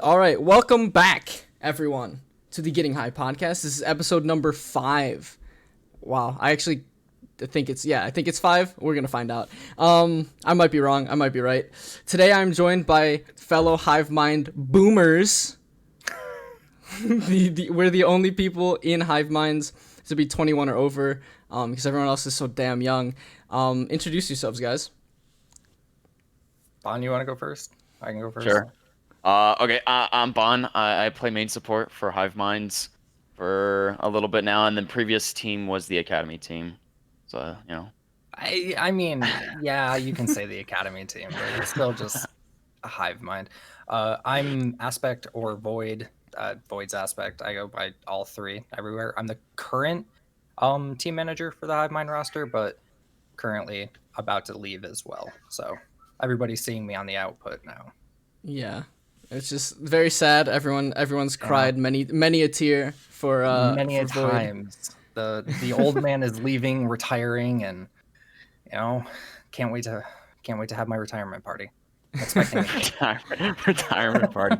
All right, welcome back, everyone, to the Getting High podcast. This is episode number 5. Wow, I think it's 5. We're gonna find out. I might be wrong. I might be right. Today, I'm joined by fellow HiveMind boomers. We're the only people in HiveMinds to be 21 or over, because everyone else is so damn young. Introduce yourselves, guys. Bon, you want to go first? I can go first. Sure. Okay, I'm Bon. I play main support for HiveMinds for a little bit now, and the previous team was the Academy team. So, I mean, yeah, you can say the Academy team, but it's still just a hive mind. I'm Aspect or Void, VoidsAspect. I go by all three everywhere. I'm the current team manager for the Hive Mind roster, but currently about to leave as well. So everybody's seeing me on the output now. Yeah. It's just very sad. Everyone's cried many a tear for many for a Void. times. The old man is leaving, retiring, and can't wait to have my retirement party. Expecting retirement party.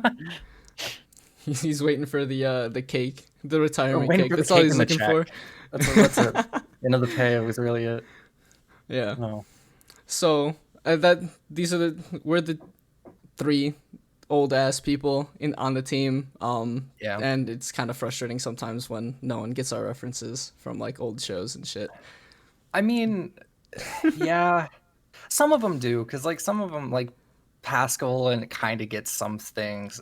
He's waiting for the cake, the retirement waiting cake. for the That's all cake he's and the looking check. for. That's it. End of the pay was really it. Yeah. Oh. So we're the 3 old ass people on the team. Yeah. And it's kind of frustrating sometimes when no one gets our references from like old shows and shit. I mean, yeah, some of them do, because like some of them like Pascal and it kind of gets some things.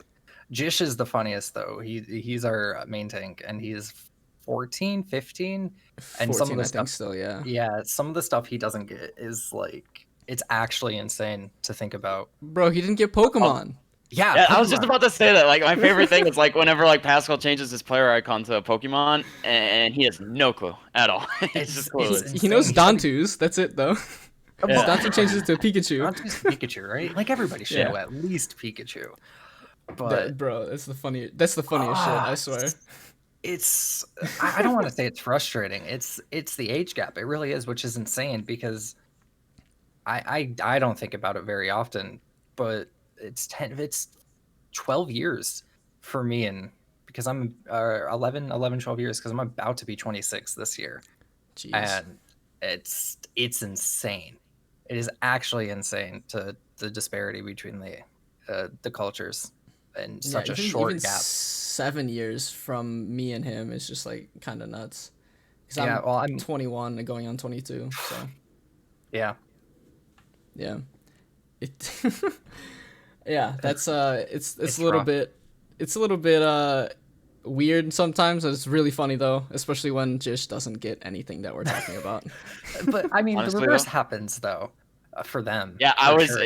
Jish is the funniest though. He's our main tank and he's 14, 15, and 14, some of the I think stuff still, yeah. Yeah, some of the stuff he doesn't get is like it's actually insane to think about. Bro, he didn't get Pokemon. Yeah, I was just about to say that. Like, my favorite thing is like whenever like Pascal changes his player icon to a Pokemon, and he has no clue at all. He's just clueless. He knows Dantu's. That's it though. Yeah. Dantu changes to Pikachu. Dantu's Pikachu, right? Like everybody should know at least Pikachu. But bro, that's the funniest shit, I swear. It's I don't want to say it's frustrating. It's the age gap. It really is, which is insane because I don't think about it very often, but it's 12 years for me, and because I'm 11 12 years because I'm about to be 26 this year. Jeez. And it's insane. It is actually insane to the disparity between the cultures in such a short even gap. 7 years from me and him is just like kind of nuts. Yeah, I'm 21 and going on 22, so yeah. Yeah, that's it's It's a little rough. bit weird sometimes. It's really funny though, especially when Jish doesn't get anything that we're talking about. But I mean, Honestly, the reverse though? happens though, for them. Yeah, for sure.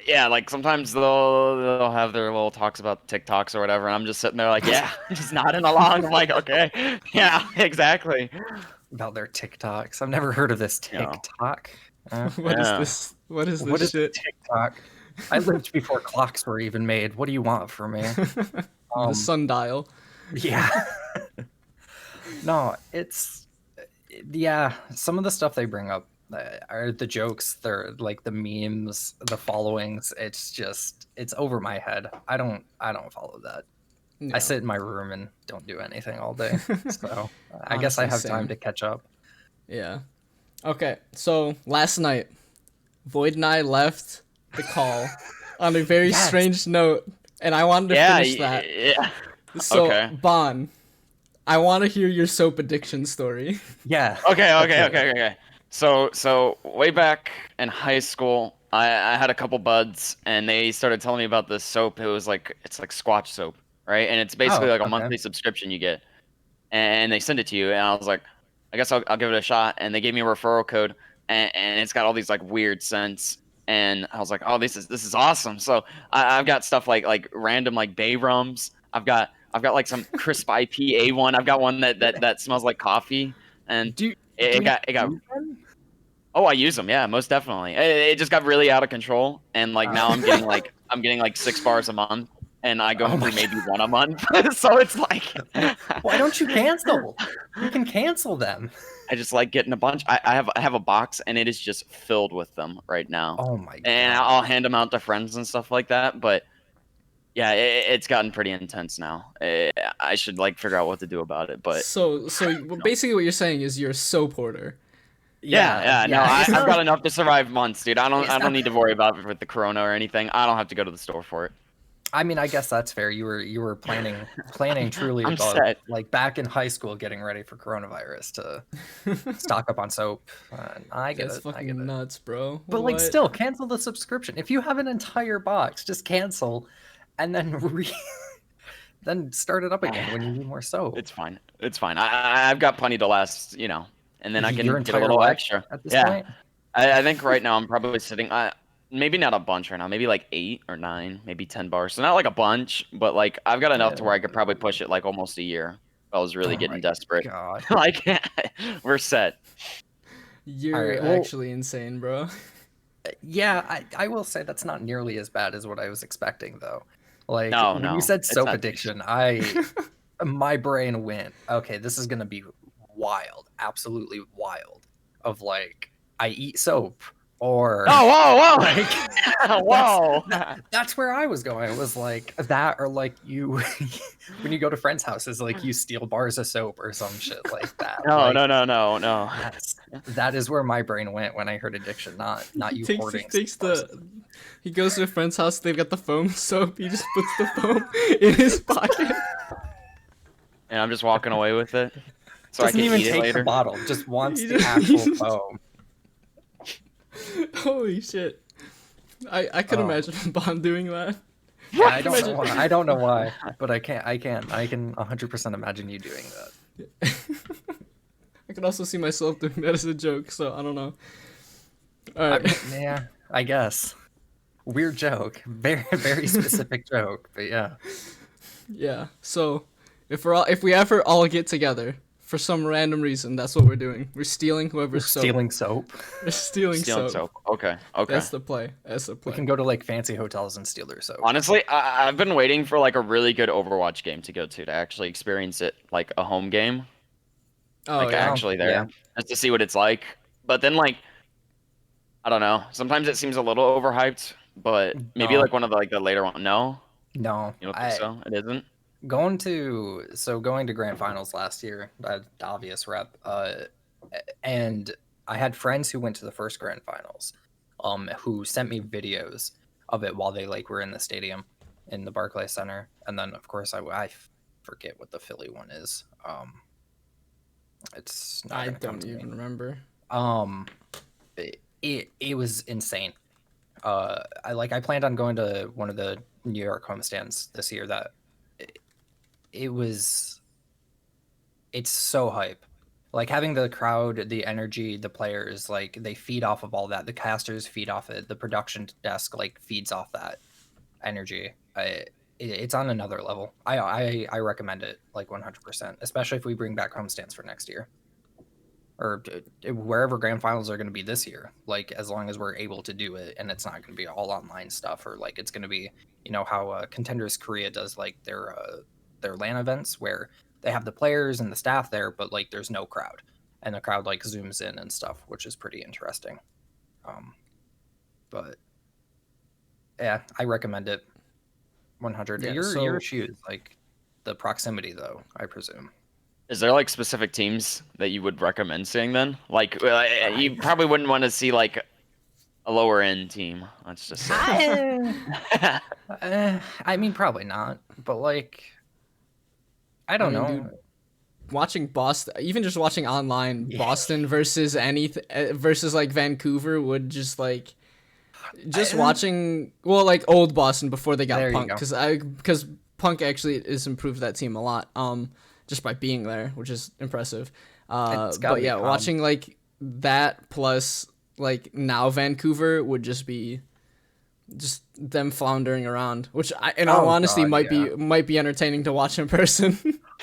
Yeah, like sometimes they'll have their little talks about TikToks or whatever, and I'm just sitting there like, yeah, just nodding along. I'm like, okay, yeah, exactly. About their TikToks. I've never heard of this Yeah. TikTok. What is Yeah. this? What is this What is shit? TikTok? I lived before clocks were even made. What do you want from me? The sundial. Yeah. No, yeah, some of the stuff they bring up are the jokes, they're like the memes, the followings. It's over my head. I don't follow that. Yeah. I sit in my room and don't do anything all day. So I guess I Honestly, have time same. to catch up. Yeah. Okay, so last night, Void and I left the call on a very Yes. strange note, and I wanted to finish that. Yeah. So, Okay. Bon, I want to hear your soap addiction story. Yeah. Okay. So way back in high school, I had a couple buds, and they started telling me about this soap. It's like Squatch soap, right? And it's basically like a okay. monthly subscription you get, and they send it to you. And I was like, I guess I'll give it a shot. And they gave me a referral code, and it's got all these like weird scents. And I was like, oh, this is awesome. So I've got stuff like random like bay rums. I've got like some crisp IPA one. I've got one that smells like coffee. And Do you it got use them? Oh, I use them. Yeah, most definitely. It just got really out of control, and like now I'm getting like 6 bars a month, and I go Oh my through maybe one a month. So it's like, Why don't you cancel? You can cancel them. I just like getting a bunch. I have a box, and it is just filled with them right now. Oh my god. And I'll hand them out to friends and stuff like that. But Yeah, it's gotten pretty intense now. I should like figure out what to do about it, but Basically what you're saying is you're a soap hoarder. yeah. No, It's I've got not. enough to survive months, dude. I It's don't not. need to worry about it with the corona or anything. I don't have to go to the store for it. I mean, I guess that's fair. You were planning truly I'm about set. like back in high school, getting ready for coronavirus to stock up on soap. I get That's it. I get fucking it. nuts, bro. But like, What? still, cancel the subscription. If you have an entire box, just cancel, and then then start it up again when you need more soap. It's fine. It's fine. I've got plenty to last, and then I Your can get a entire little life extra. at this Yeah. point. I think right now I'm probably sitting. Maybe not a bunch right now. Maybe like 8 or 9, maybe 10 bars. So not like a bunch, but like I've got enough to where I could probably push it like almost a year. If I was really Oh getting my desperate. God. Like we're set. You're right, well- actually insane, bro. Yeah, I will say that's not nearly as bad as what I was expecting, though. Like No, when you no, said it's soap not. addiction, my brain went, okay, this is gonna be wild, absolutely wild. Of like, I eat soap, or Oh, whoa, like whoa, that's where I was going. It was like that, or like you when you go to friends' houses, like you steal bars of soap or some shit like that. no, Like, no. that is where my brain went when I heard addiction, not you hoarding. He goes to a friend's house. They've got the foam soap. He just puts the foam in his pocket. And I'm just walking away with it, so Doesn't I can even eat it take later. the bottle, just wants He the just- actual he just- foam. Holy shit! I could imagine Bond doing that. Yeah, I don't know why, but I can 100% imagine you doing that. I could also see myself doing that as a joke. So I don't know. All right. Yeah, I guess. Weird joke, very specific joke, but yeah. Yeah. So if we ever all get together for some random reason, that's what we're doing. We're stealing whoever's soap. Stealing soap. We're stealing soap. Okay. That's the play. That's the We play. can go to like fancy hotels and steal their soap. Honestly, I've been waiting for like a really good Overwatch game to go to actually experience it, like a home game, Oh like yeah. actually there, Yeah. just to see what it's like. But then like, I don't know. Sometimes it seems a little overhyped, but maybe No. like one of the later one. No, No, you don't think so? It isn't. going to grand finals last year, obvious rep, and I had friends who went to the first grand finals, who sent me videos of it while they like were in the stadium in the Barclays Center, and then of course I forget what the Philly one is. It's not I gonna come don't to me. even remember. It was insane. I planned on going to one of the New York homestands this year. That it's so hype. Like having the crowd, the energy, the players, like they feed off of all that. The casters feed off it. The production desk like feeds off that energy. It's on another level. I recommend it like 100%, especially if we bring back homestands for next year, or wherever grand finals are going to be this year. Like as long as we're able to do it, and it's not going to be all online stuff, or like it's going to be how Contenders Korea does like their LAN events where they have the players and the staff there, but like there's no crowd, and the crowd like zooms in and stuff, which is pretty interesting. But yeah, I recommend it 100. Yeah, Your shoes, like the proximity though, I presume. Is there like specific teams that you would recommend seeing then? Like you probably wouldn't want to see like a lower end team. Let's just say. I mean, probably not, but like, I don't know. Dude, watching Boston, even just watching online, Yeah. Boston versus versus like Vancouver would just like watching like old Boston before they got There you Punk, go. because Punk actually has improved that team a lot just by being there, which is impressive. It's gotta But be yeah, calm. watching like that plus like now Vancouver would just be just them floundering around, which in all honesty God, might be entertaining to watch in person.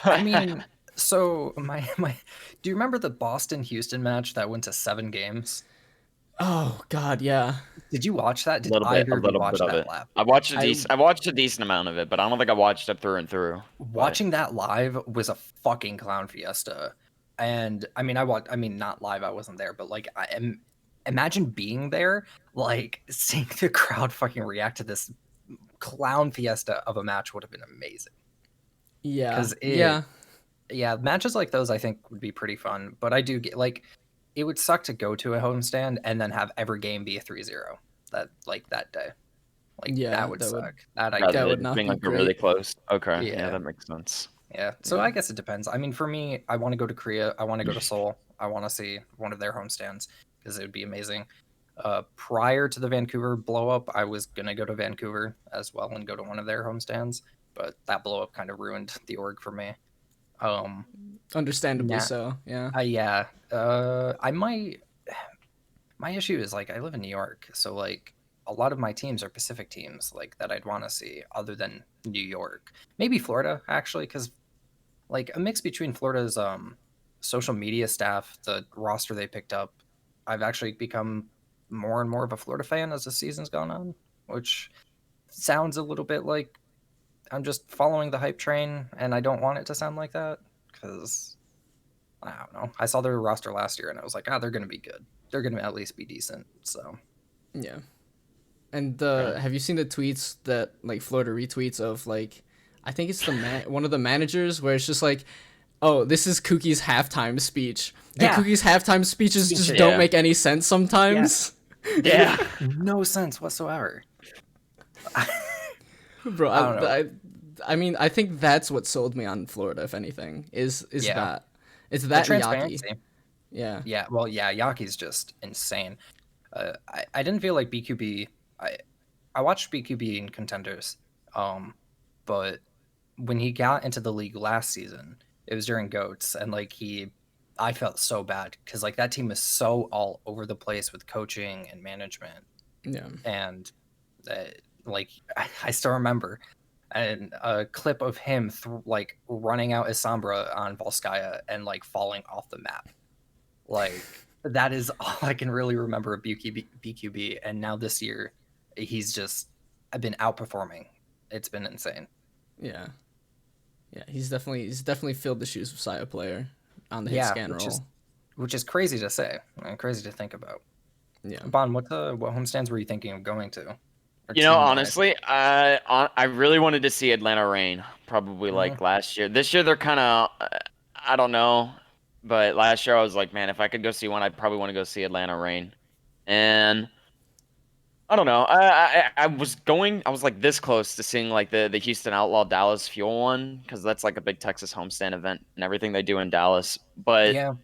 I mean, so my do you remember the Boston Houston match that went to 7 games? Oh God, yeah. Did you watch that? Did a either of you little watch bit of that it. live? I watched a decent amount of it, but I don't think I watched it through and through. Watching that live was a fucking clown fiesta. And I mean, not live, I wasn't there, but like imagine being there, like seeing the crowd fucking react to this clown fiesta of a match would have been amazing. Yeah. Yeah, matches like those I think would be pretty fun. But I do get like, it would suck to go to a homestand and then have every game be a 3-0 that day. Like Yeah, that would that would suck. That I Rather that get. would than not being be like a really great. close. Okay, yeah, Yeah. that makes sense. Yeah. So Yeah. I guess it depends. I mean, for me, I want to go to Korea. I want to go to Seoul. I want to see one of their homestands because it would be amazing. Prior to the Vancouver blow up, I was gonna go to Vancouver as well and go to one of their homestands, but that blow up kind of ruined the org for me. Um, Understandably nah, so. Yeah. yeah. I might. My issue is like I live in New York, so like a lot of my teams are Pacific teams, like that I'd want to see other than New York. Maybe Florida actually, because like a mix between Florida's social media staff, the roster they picked up. I've actually become more and more of a Florida fan as the season's gone on, which sounds a little bit like I'm just following the hype train, and I don't want it to sound like that because I don't know. I saw their roster last year, and I was like, they're gonna be good. They're gonna at least be decent. So Yeah. And Okay. have you seen the tweets that like Florida retweets of like, I think it's one of the managers where it's just like, oh, this is Kookie's halftime speech, and yeah, Kookie's halftime speeches just Yeah. don't make any sense sometimes. Yeah. no sense whatsoever. Bro, I don't know. I mean, I think that's what sold me on Florida. If anything, is Yeah, that it's the that and Yaki. transparency. Yeah. Yeah, well, yeah, Yaki's just insane. I didn't feel like BQB. I watched BQB in contenders, but when he got into the league last season, it was during goats, and like I felt so bad because like that team is so all over the place with coaching and management, Yeah. and uh, like I still remember and a clip of him like running out as Sombra on Volskaya and like falling off the map. Like that is all I can really remember of BQB. And now this year, I've been outperforming. It's been insane. Yeah. Yeah. He's definitely filled the shoes of Saya player on the hit Yeah, scan roll. which is crazy to say and crazy to think about. Yeah. Bon, what homestands were you thinking of going to? Or You know, team-wise? honestly, I really wanted to see Atlanta Reign probably like last year. This year they're kind of I don't know, but last year I was like, man, if I could go see one, I'd probably want to go see Atlanta Reign. And I don't know. I was like this close to seeing like the Houston Outlaw Dallas Fuel one because that's like a big Texas homestand event and everything they do in Dallas. But Yeah,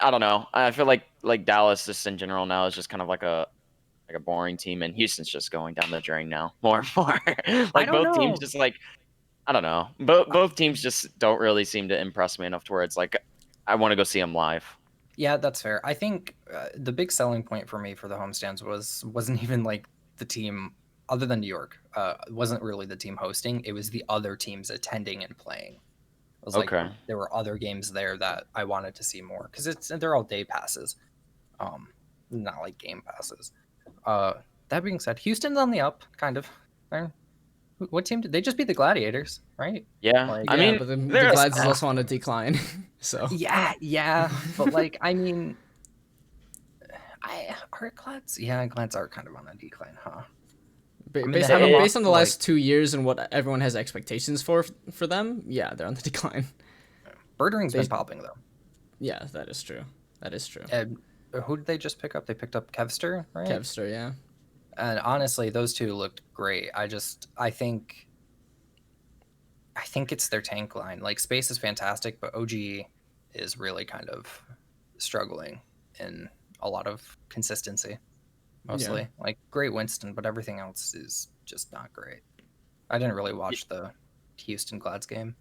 I don't know. I feel like Dallas just in general now is just kind of like a boring team, and Houston's just going down the drain now more and more. I Like don't both teams know. just like I don't know. Both teams just don't really seem to impress me enough to where it's like I want to go see them live. Yeah, that's fair. I think the big selling point for me for the homestands wasn't even like the team other than New York. Wasn't really the team hosting. It was the other teams attending and playing. It was like Okay. there were other games there that I wanted to see more because they're all day passes, um, not like game passes. Uh, that being said, Houston's on the up, kind of. What team did they just beat the Gladiators, right? Yeah. Like, I Yeah, mean, but the they're Glads is also on a decline. So yeah, but like, I mean, are Glads? Yeah, Glads are kind of on a decline, huh? I mean, they haven't They- lost based on the to, last 2 years and what everyone has expectations for them, yeah, they're on the decline. Birdring's been they- popping though. Yeah, that is true. That is true. And who did they just pick up? They picked up Kevster, right? Kevster, yeah. And honestly, those two looked great. I think it's their tank line. Like Space is fantastic, but OG is really kind of struggling in a lot of consistency. Mostly. Yeah. Like great Winston, but everything else is just not great. I didn't really watch the Houston Glads game.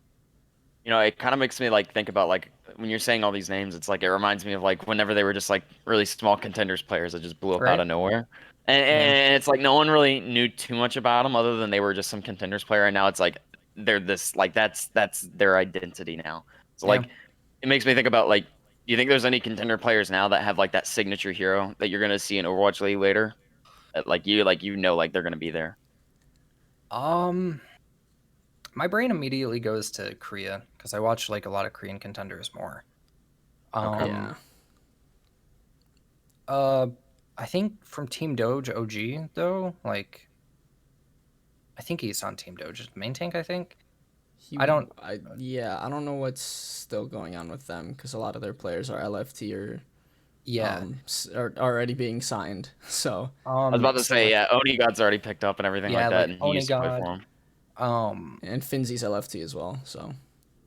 You know, it kind of makes me like think about like when you're saying all these names, it's like it reminds me of like whenever they were just like really small contenders players that just blew up out Right? of nowhere. And, Yeah. and it's like no one really knew too much about them other than they were just some contenders player, and now it's like they're this like that's their identity now. So Yeah. like it makes me think about like, do you think there's any contender players now that have like that signature hero that you're gonna see in Overwatch League later? That, like you know like they're gonna be there. My brain immediately goes to Korea because I watch like a lot of Korean contenders more. Okay. Yeah. Uh, I think from Team Doge OG though, like I think he's on Team Doge's main tank. I think. He, I don't. I don't know what's still going on with them because a lot of their players are LFT or Yeah. are already being signed. So I was about to So say, like, yeah, Oni God's already picked up and everything yeah, like that, like and he Oni used to play God. for him. and Finzi's LFT as well. So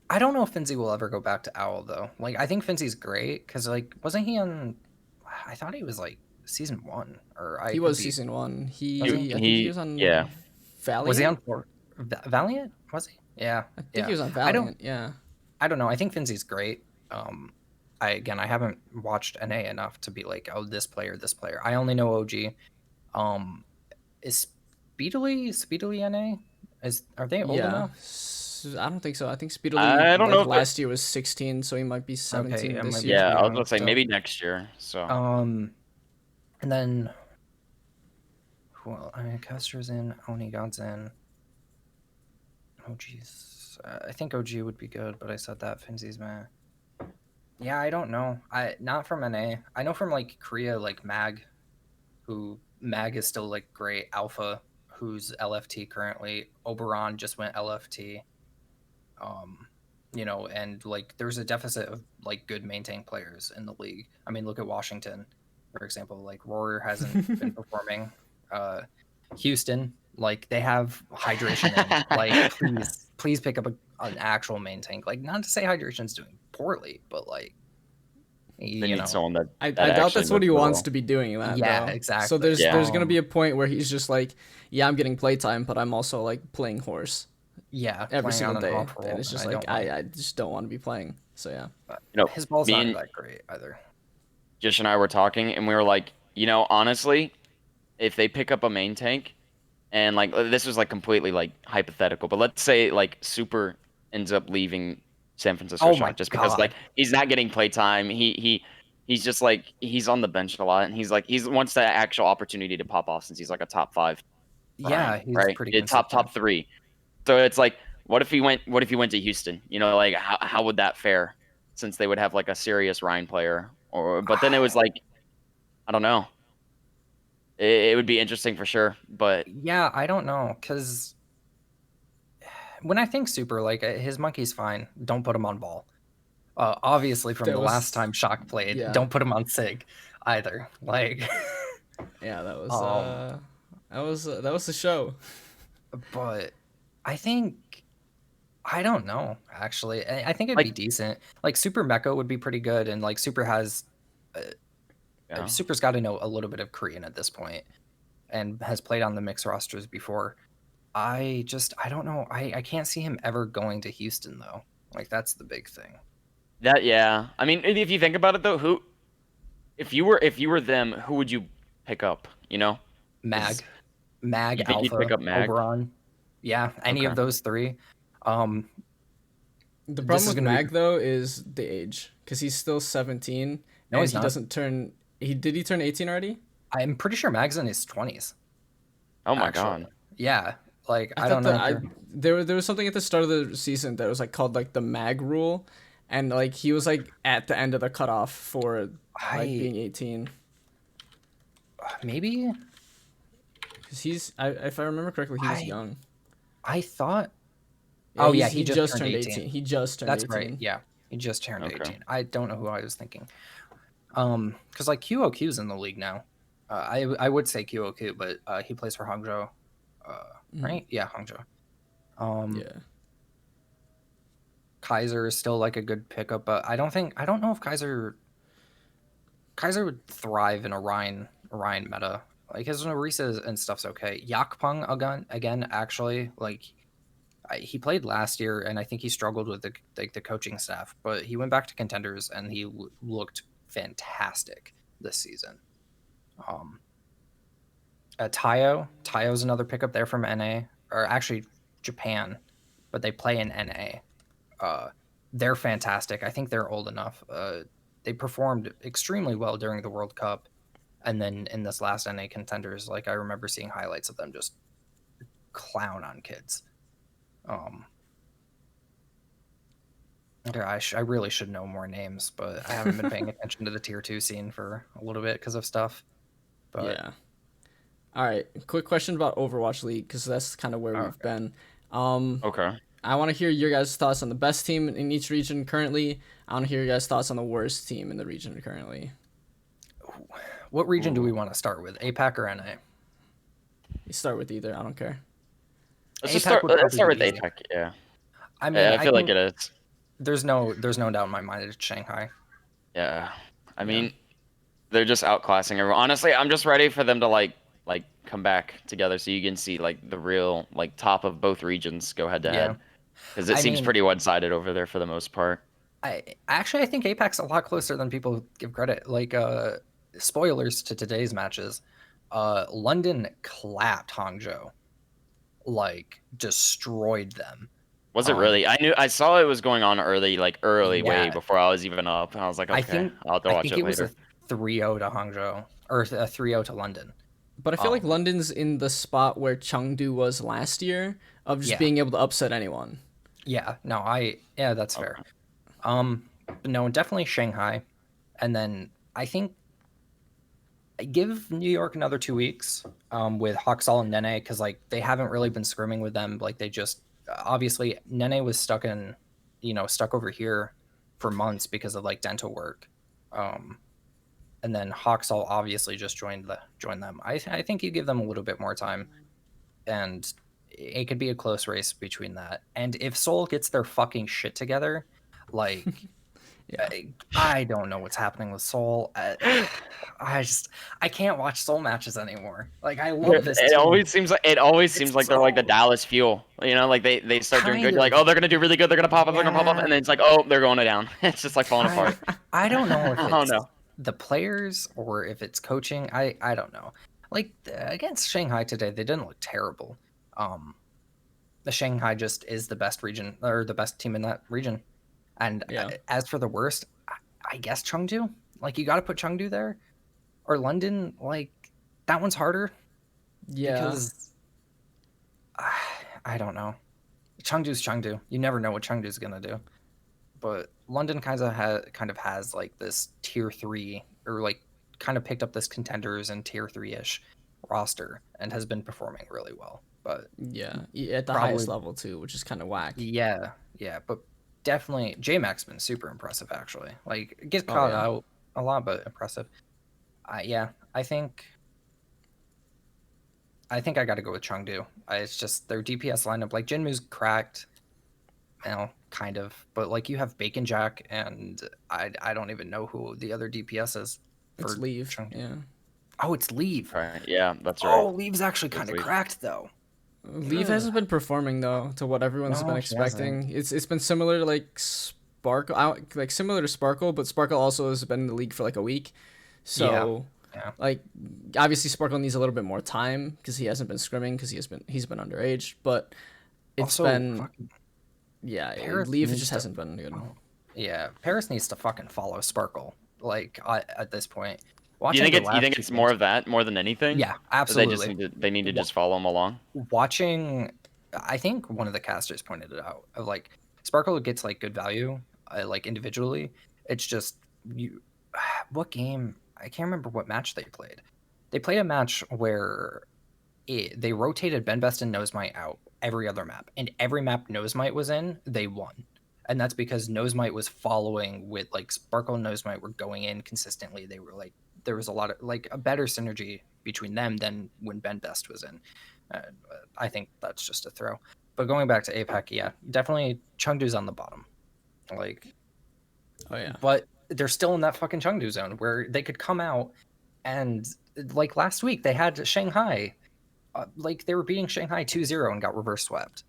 I don't know if Finzi will ever go back to Owl though. Like, I think Finzi's great because like, wasn't he on? I thought he was like season 1, or I he could was be. season 1. Was he? I think he was Yeah. on Was he Valiant. on Valiant? Was he? Yeah, I think yeah. he was on I don't. Valiant. Yeah. I don't know. I think Finzi's great. I haven't watched NA enough to be like, oh, this player, this player. I only know OG. Um, is Speedily NA? Are they old Yeah. enough? I don't think so. I think Speedily I don't know like if it, last year was 16, so he might be Okay, 17 it this might be year. yeah, too I was young gonna say still. maybe next year. So And then well, I mean, Caster's in, Oni God's in. Oh geez, I think OG would be good, but I said that Finzi's man. Yeah, I don't know. I not from NA. I know from like Korea, like Mag is still like great. Alpha, who's LFT currently. Oberon just went LFT. Um, and like there's a deficit of like good maintained players in the league. I mean, look at Washington, for example. Like Roar hasn't been performing. Houston, like they have hydration in. Like please pick up an actual main tank. Like not to say hydration's doing poorly, but like they need someone I that doubt actually that's what knows he the wants role. to be doing that yeah, though. So exactly. there's gonna be a point where he's just like, yeah, I'm getting playtime, but I'm also like playing horse Yeah, every playing on single an day, off and roll, it's and just I like don't like. I just don't want to be playing. So yeah. But You know, his ball's me not and that great either. Jish and I were talking, and we were like, honestly, if they pick up a main tank, and like this was like completely like hypothetical, but let's say like Super ends up leaving San Francisco Oh my Shock just because like god. he's not getting playtime. He's just like he's on the bench a lot, and he's wants the actual opportunity to pop off since he's like a top 5 Yeah, Ryan, he's right? pretty Yeah, top consistent. 3. So it's like, what if he went to Houston? Like how would that fare? Since they would have like a serious Ryan player, but then it was like I don't know. It would be interesting for sure, but Yeah, I don't know, because when I think Super, like his monkey's fine. Don't put him on ball. Obviously, from That the last was time Shock played, yeah. don't put him on Sig either. Like, Yeah, that was um, that was the show. but I think I don't know. Actually, I think it'd be like decent. Like Super Mecha would be pretty good, and like yeah. Super's got to know a little bit of Korean at this point, and has played on the mixed rosters before. I don't know. I can't see him ever going to Houston though. Like that's the big thing. That yeah. I mean, if you think about it though, who if you were them, who would you pick up? Is Mag, you think you'd pick Alpha, up Mag? Oberon. Yeah, any Okay. of those three. Um, The this problem is with gonna be Mag though is the age, because he's still 17 no, and he's he not. doesn't turn. He turn 18 already? I'm pretty sure Mag's in his 20s. Oh my Actually, god. yeah. Like I I thought don't know that if I you're. there was something at the start of the season that was like called like the Mag rule, and like he was like at the end of the cutoff for like I being 18. maybe Because if I remember correctly, he was I young. I thought. Yeah, Oh yeah, he he just just turned turned 18. 18. He just turned That's right. 18. Yeah, he just turned Okay. 18. I don't know who I was thinking. Because like QOQ's in the league now. I would say QOQ, but he plays for Hangzhou. Right? Yeah, Hangzhou. Yeah. Kaiser is still like a good pickup, but I don't know if Kaiser would thrive in a Ryan meta. Like his Orisa and stuff's okay. Yakpeng again actually like he played last year and I think he struggled with the coaching staff, but he went back to contenders and he looked fantastic this season. Tayo's another pickup there from NA or actually Japan, but they play in NA. They're fantastic. I think they're old enough. They performed extremely well during the World Cup, and then in this last NA contenders, like I remember seeing highlights of them just clown on kids. I really should know more names, but I haven't been paying attention to the tier 2 scene for a little bit because of stuff. But Yeah. All right, quick question about Overwatch League because that's kind of where we've been. Okay. I want to hear your guys' thoughts on the best team in each region currently. I want to hear your guys' thoughts on the worst team in the region currently. What region do we want to start with, APAC or NA? You start with either. I don't care. APAC would Let's probably start with be easy. APAC. Yeah. I mean, I feel like think it is. there's no doubt in my mind it's Shanghai. Yeah. I mean, they're just outclassing everyone. Honestly, I'm just ready for them to like come back together so you can see like the real like top of both regions go head to Yeah. head. Because it I seems mean, pretty one-sided over there for the most part. I think APAC's a lot closer than people give credit. Like spoilers to today's matches. London clapped Hangzhou. Like destroyed them. Was it really? I saw it was going on early, like early way Yeah, before I was even up. And I was like, I okay, think I'll have to I watch think it it was a later. 3-0 to Hangzhou or a 3-0 to London. But I feel like London's in the spot where Chengdu was last year of just Yeah. being able to upset anyone. Yeah, no, that's fair. But no, definitely Shanghai. And then I think I give New York another 2 weeks with Hoxall and Nene because like they haven't really been scrimming with them. Like they just obviously Nene was stuck over here for months because of like dental work. And then Hoxall obviously just joined them. I think you give them a little bit more time, and it could be a close race between that. And if Seoul gets their fucking shit together, like Yeah. I don't know what's happening with Seoul. I can't watch Seoul matches anymore. Like I love this. It team. always seems It's like they're like the so Dallas Fuel. You know, like they start doing kind good. You're like, of oh, they're gonna do really good. They're gonna pop up. They're gonna pop up, yeah. and then it's like, oh, they're going down. It's just like falling apart. I don't know if Oh it's no. the players or if it's coaching. I don't know. Like against Shanghai today, they didn't look terrible. The Shanghai just is the best region or the best team in that region. And as for the worst, I guess Chengdu. Like you got to put Chengdu there, or London. Like that one's harder. Yeah. Because I don't know. Chengdu's Chengdu. You never know what Chengdu's gonna do. But London kind of has like this tier 3 or like kind of picked up this contenders and tier 3-ish roster and has been performing really well. But yeah, at the highest level too, which is kind of whack. Yeah, but definitely J-Mac's been super impressive actually. Like gets caught out a lot, but impressive. I think I got to go with Chengdu. It's just their DPS lineup. Like Jinmu's cracked, kind of, but like you have Bacon Jack, and I don't even know who the other DPS is. It's Leave. Chengdu. Yeah. Oh, it's Leave. Right. Yeah, that's right. Oh, Leave's actually kind of cracked though. Leave hasn't been performing though to what everyone's been expecting. It's been similar to like Sparkle, like similar to Sparkle, but Sparkle also has been in the league for like a week. So like obviously Sparkle needs a little bit more time because he hasn't been scrimming because he's been underage, but it's also, been Leave just hasn't been good. Yeah, Paris needs to fucking follow Sparkle like at this point. You think it's more of that more than anything? Yeah, absolutely. They need to just follow him along. Watching, I think one of the casters pointed it out of like Sparkle gets like good value, like individually. It's just what game? I can't remember what match they played. They played a match where they rotated Ben Best and Nosemite out every other map, and every map Nosemite was in, they won. And that's because Nosemite was following with like Sparkle and Nosemite were going in consistently. They were like, there was a lot of like a better synergy between them than when Ben Best was in. I think that's just a throw. But going back to APAC, definitely Chengdu's on the bottom. Like, but they're still in that fucking Chengdu zone where they could come out and like last week they had Shanghai. Like they were beating Shanghai 2-0 and got reverse swept.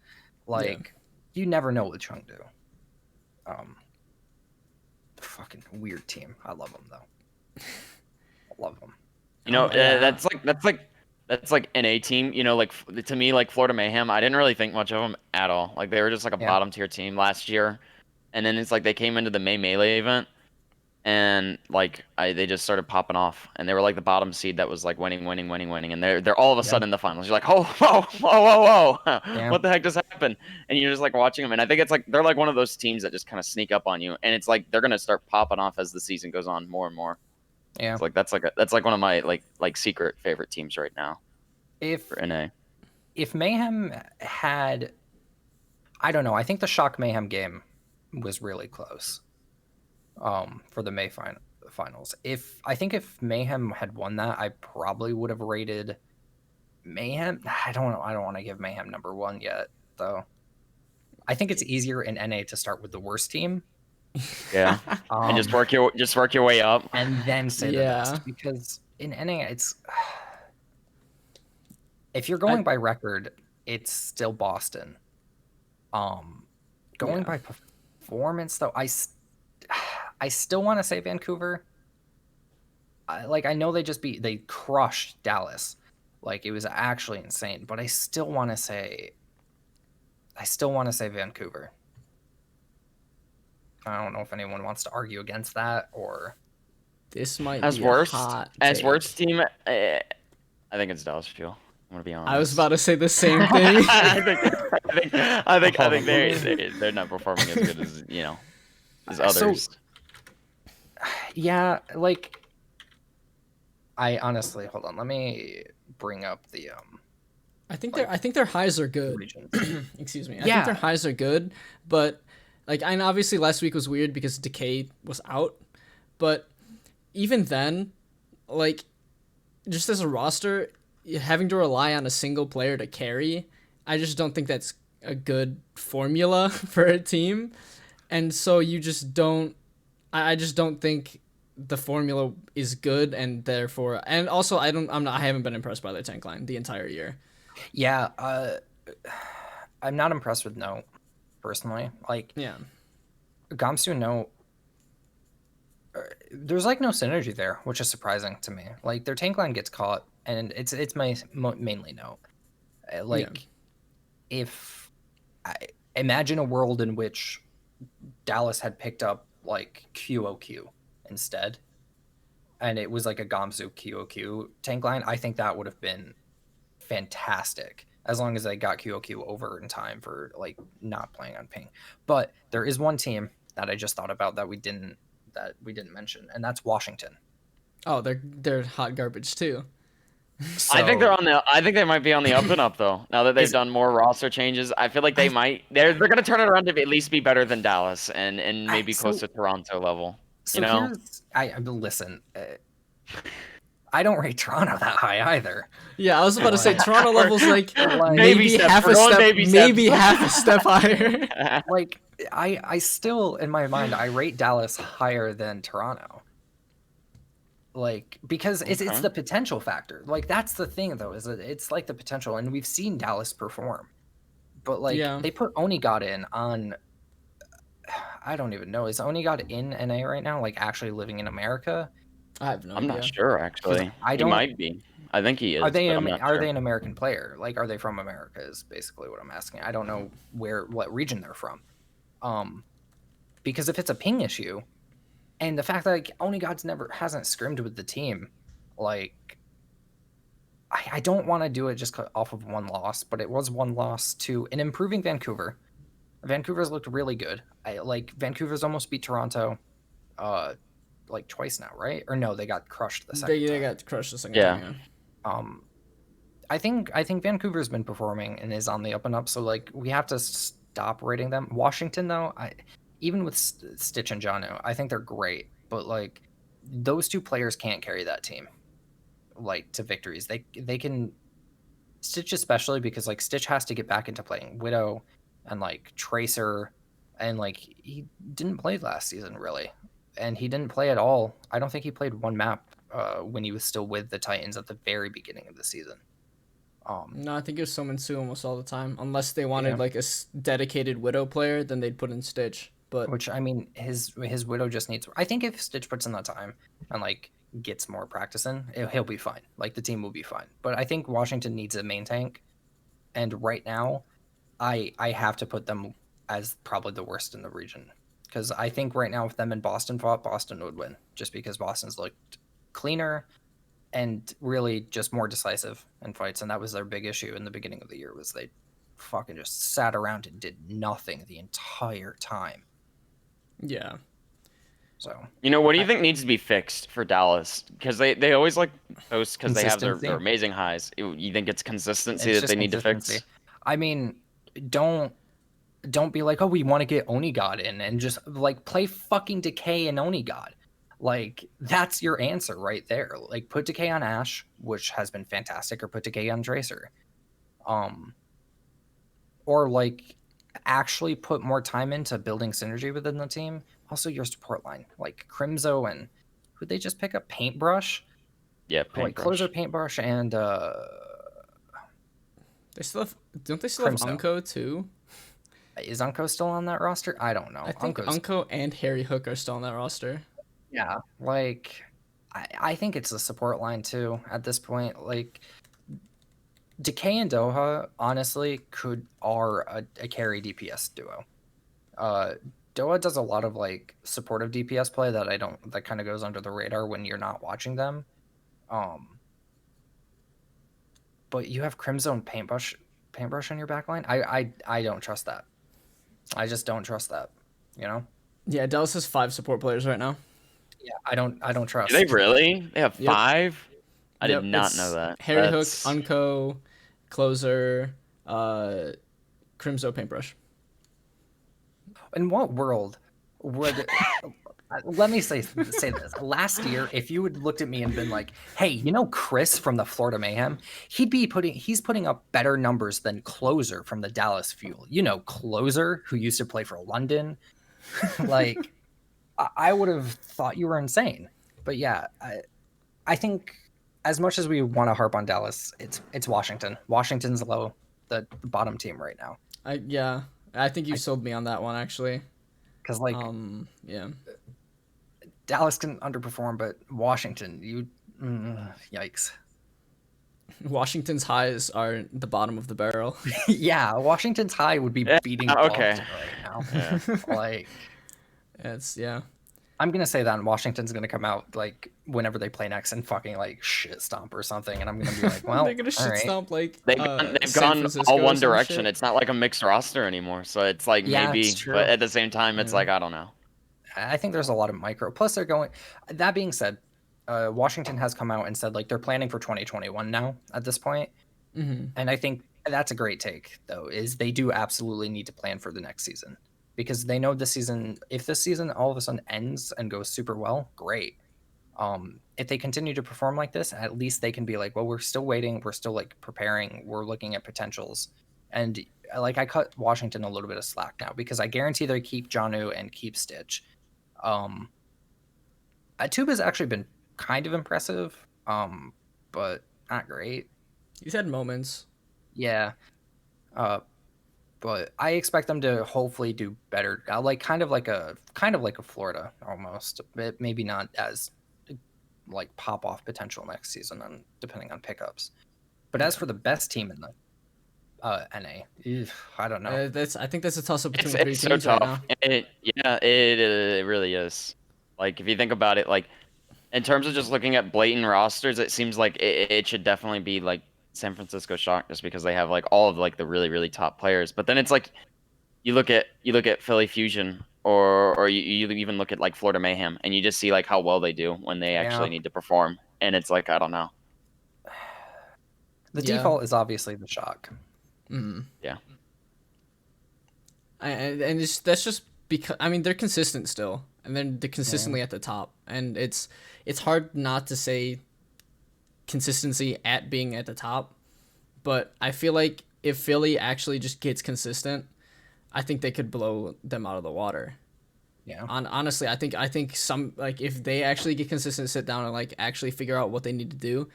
Like you never know with Chengdu. Fucking weird team. I love them though. I love them. You know, that's like an A team. You know, like to me, like Florida Mayhem. I didn't really think much of them at all. Like they were just like a bottom tier team last year, and then it's like they came into the May Melee event, and like they just started popping off, and they were like the bottom seed that was like winning, and they're all of a sudden in the finals. You're like, oh, whoa, what the heck just happened? And you're just like watching them, and I think it's like they're like one of those teams that just kind of sneak up on you, and it's like they're gonna start popping off as the season goes on more and more. Yeah, it's like that's like one of my like secret favorite teams right now. If for NA. if Mayhem had, I don't know. I think the Shock Mayhem game was really close. For the finals. I think if Mayhem had won that, I probably would have rated Mayhem. I don't know. I don't want to give Mayhem number 1 yet, though. I think it's easier in NA to start with the worst team. Yeah. And just work your way up. And then say the Yeah. best. Because in NA, it's if you're going by record, it's still Boston. Going by performance, though, I still want to say Vancouver. I know they crushed Dallas. Like, it was actually insane, but I still want to say Vancouver. I don't know if anyone wants to argue against that, or This might As be worst, a hot as take. worst team, I think it's Dallas Fuel. I'm gonna be honest. I was about to say the same thing. I think they're not performing as good as as others. Yeah, like, I honestly, hold on, let me bring up the I think their highs are good. regions. Excuse me. I think their highs are good, but and obviously last week was weird because Decay was out, but even then, just as a roster, having to rely on a single player to carry, I just don't think that's a good formula for a team. And so you just don't, I just don't think the formula is good, and therefore, and also I haven't been impressed by their tank line the entire year. Yeah, I'm not impressed with Note, personally. Gamsu and Note, there's no synergy there, which is surprising to me. Their tank line gets caught, and it's mainly Note. If I imagine a world in which Dallas had picked up QOQ instead, and it was a Gamsu QOQ tank line, I think that would have been fantastic, as long as they got QOQ over in time for not playing on ping. But there is one team that I just thought about that we didn't mention, and that's Washington. Oh, they're hot garbage too. I think they might be on the up and up though. Now that they've done more roster changes, I feel like they're gonna turn it around to at least be better than Dallas and maybe close to Toronto level. So listen. I don't rate Toronto that high either. Yeah, I was about to say Toronto level's maybe half a step higher. I still, in my mind, I rate Dallas higher than Toronto. Because it's the potential factor. That's the thing, though, is that it's the potential, and we've seen Dallas perform. But they put Onigod in on, I don't even know. Is Onigod in NA right now? Actually living in America? I have no I'm idea. not sure, actually. He might be. I think he is. Are they an American player? Are they from America is basically what I'm asking. I don't know what region they're from. Because if it's a ping issue, and the fact that Onigod's hasn't scrimmed with the team, I don't want to do it just off of one loss, but it was one loss to an improving Vancouver. Vancouver's looked really good. Vancouver's almost beat Toronto twice now, right? Or no, they got crushed the second time. They got crushed the second time, yeah. I think Vancouver's been performing and is on the up and up, so we have to stop rating them. Washington, though, even with Stitch and Janu, I think they're great, but those two players can't carry that team to victories. They can, Stitch especially, because Stitch has to get back into playing Widow and Tracer, and he didn't play last season really, and he didn't play at all. I don't think he played one map when he was still with the Titans at the very beginning of the season. No, I think it was Sominsu almost all the time, unless they wanted a dedicated Widow player, then they'd put in Stitch. But which, I mean, his Widow just needs, I think if Stitch puts in the time and gets more practice in, he'll be fine. The team will be fine. But I think Washington needs a main tank, and right now I have to put them as probably the worst in the region, because I think right now if them and Boston fought, Boston would win, just because Boston's looked cleaner and really just more decisive in fights, and that was their big issue in the beginning of the year, was they fucking just sat around and did nothing the entire time. Yeah. So You know, what do you think needs to be fixed for Dallas? Because they always like post because they have their consistency. amazing highs. You think it's consistency It's that they just need to consistency. fix? I mean, don't be like, oh, we want to get Onigod in and just like play fucking Decay and Onigod. Like that's your answer right there. Like put Decay on Ash, which has been fantastic, or put Decay on Tracer. Or like actually put more time into building synergy within the team. Also your support line, like Crimzo and who'd they just pick up? Paintbrush? Yeah, Like Closer, paintbrush. Paintbrush, and They still have, don't they still have Crimzo. Unco too? Is Unco still on that roster? I don't know. I think Unco and Harry Hook are still on that roster. Yeah, like I think it's the support line too at this point. Like Decay and Doha honestly are a carry DPS duo. Doha does a lot of like supportive DPS play that kind of goes under the radar when you're not watching them. But you have Crimzo and Paintbrush on your backline. I don't trust that. I just don't trust that. You know? Yeah, Dallas has 5 support players right now. Yeah, I don't trust. Do they really? They have Yep. 5? I did Yep, not it's know that. Harry Hook, That's... Unco, Closer, Crimzo, Paintbrush. In what world would let me say this. Last year, if you had looked at me and been like, "Hey, you know Chris from the Florida Mayhem? He's putting up better numbers than Closer from the Dallas Fuel. You know Closer, who used to play for London." Like, I would have thought you were insane. But yeah, I think as much as we want to harp on Dallas, it's Washington. Washington's the bottom team right now. I think you sold me on that one actually. Because like, yeah, Dallas can underperform, but Washington, yikes. Washington's highs are the bottom of the barrel. Yeah, Washington's high would be beating okay. Boston right now. Yeah. Like, It's yeah. I'm gonna say that, and Washington's gonna come out like whenever they play next and fucking like shit stomp or something, and I'm gonna be like, well, They're gonna shit stomp like They've San gone Francisco all or one some direction. shit. It's not like a mixed roster anymore. So it's like Yeah, maybe, it's true. but at the same time, it's like I don't know. I think there's a lot of micro. Plus, they're going. That being said, Washington has come out and said like they're planning for 2021 now at this point, and I think that's a great take. Though is they do absolutely need to plan for the next season because they know this season. If this season all of a sudden ends and goes super well, great. If they continue to perform like this, at least they can be like, well, we're still waiting, we're still like preparing, we're looking at potentials, and like I cut Washington a little bit of slack now because I guarantee they keep Janu and keep Stitch. Tuba's actually been kind of impressive, but not great. He's had moments. Yeah. But I expect them to hopefully do better. Like kind of like a Florida almost. But maybe not as like pop off potential next season and depending on pickups. But as for the best team in the NA, I don't know. I think that's a toss up between It's three so teams right tough. now. It really is. Like if you think about it, like in terms of just looking at blatant rosters, it seems like it should definitely be like San Francisco Shock just because they have like all of like the really really top players. But then it's like you look at Philly Fusion or you even look at like Florida Mayhem and you just see like how well they do when they actually need to perform. And it's like I don't know. The default is obviously the Shock. Yeah. And that's just because I mean they're consistent still, and then they're consistently at the top, and it's hard not to say consistency at being at the top, but I feel like if Philly actually just gets consistent, I think they could blow them out of the water. Yeah. Honestly, I think some like if they actually get consistent, sit down and like actually figure out what they need to do,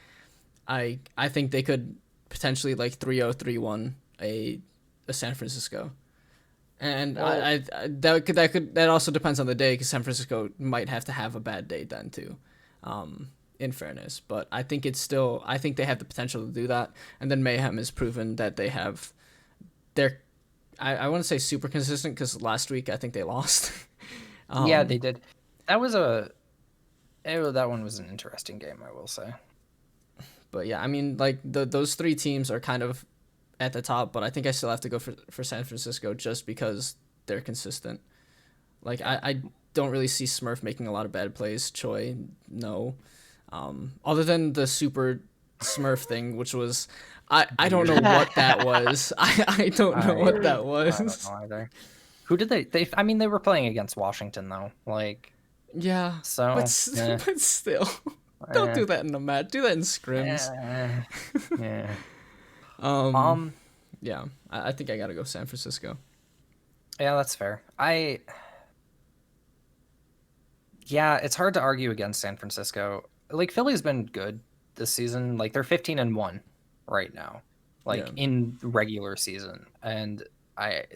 I think they could potentially like 3-0, 3-1 a San Francisco. And well, that also depends on the day because San Francisco might have to have a bad day then too, in fairness. But I think I think they have the potential to do that. And then Mayhem has proven that I want to say super consistent because last week I think they lost. Yeah, they did. That one was an interesting game, I will say. But yeah, I mean, like those three teams are kind of at the top, but I think I still have to go for San Francisco just because they're consistent. Like I don't really see Smurf making a lot of bad plays. Choi, no. Other than the super Smurf thing, which was, I don't know what that was. I don't know what that I don't was. know either. Who did they? I mean, they were playing against Washington though. Like, Yeah, so. but still, don't Eh, do that in a match. Do that in scrims. yeah. Um, yeah, I think I gotta go San Francisco. Yeah, that's fair. Yeah, it's hard to argue against San Francisco. Like Philly's been good this season. Like they're 15-1 right now. Like Yeah. in regular season. And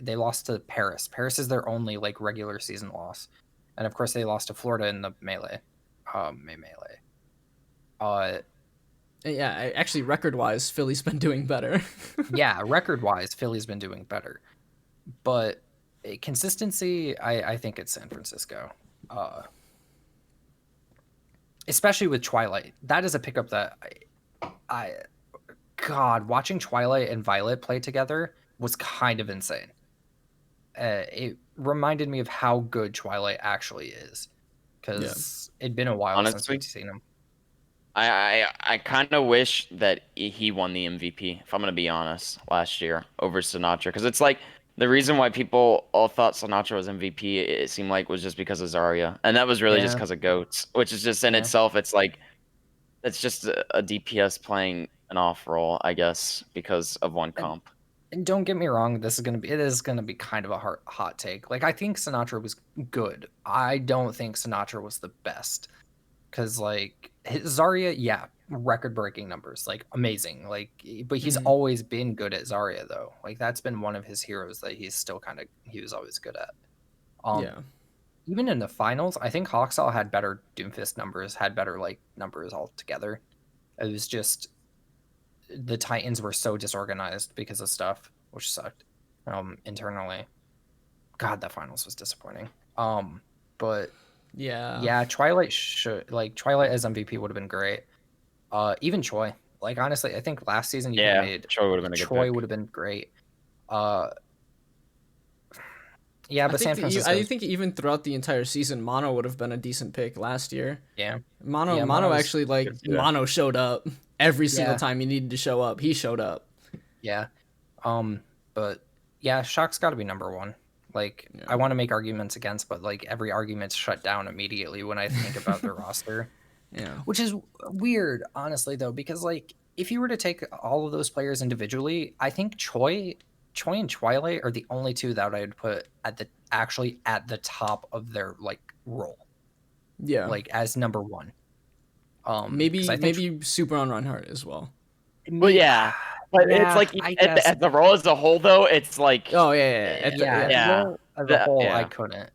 they lost to Paris. Paris is their only like regular season loss. And of course they lost to Florida in the melee. Melee. Yeah, actually, record-wise, Philly's been doing better. Yeah, record-wise, Philly's been doing better. But consistency, I think it's San Francisco. Especially with Twilight. That is a pickup that God, watching Twilight and Violet play together was kind of insane. It reminded me of how good Twilight actually is, because it'd been a while since Honestly, we've seen him. I kind of wish that he won the MVP, if I'm gonna be honest, last year over Sinatra, because it's like the reason why people all thought Sinatra was MVP, it seemed like was just because of Zarya, and that was really just Yeah, because of goats, which is just in yeah. itself, it's like it's just a DPS playing an off role, I guess, because of one And, comp. and don't get me wrong, it is gonna be kind of a hot take. Like I think Sinatra was good. I don't think Sinatra was the best. Because like Zarya, yeah, record-breaking numbers, like amazing, like, but he's Mhm. always been good at Zarya though. Like that's been one of his heroes that he was always good at. Yeah. Even in the finals, I think Hawksall had better Doomfist numbers, had better like numbers altogether. It was just the Titans were so disorganized because of stuff, which sucked internally. God, that finals was disappointing. But Yeah. yeah, Twilight as MVP would have been great. Even Choi. Like honestly, I think last season you could have Yeah, made Troy would have been a good Troy pick. would have been great. Uh, yeah, I but think San Francisco. I think even throughout the entire season, Mono would have been a decent pick last year. Yeah, Mono Mono's actually Good too. Mono showed up every single yeah, time he needed to show up. He showed up. yeah. But yeah, Shock's got to be number one. Like Yeah. I want to make arguments against, but like every argument's shut down immediately when I think about their roster, Yeah. which is weird, honestly, though, because like if you were to take all of those players individually, I think Choi and Twilight are the only two that I'd put at the top of their like role, Yeah. like as number one. Because Maybe I think maybe Super on Reinhardt as well. Well, yeah, but it's yeah, like I guess. as the role as a whole, though, it's like, Oh yeah. Yeah, as a yeah, role as a whole, I yeah. couldn't.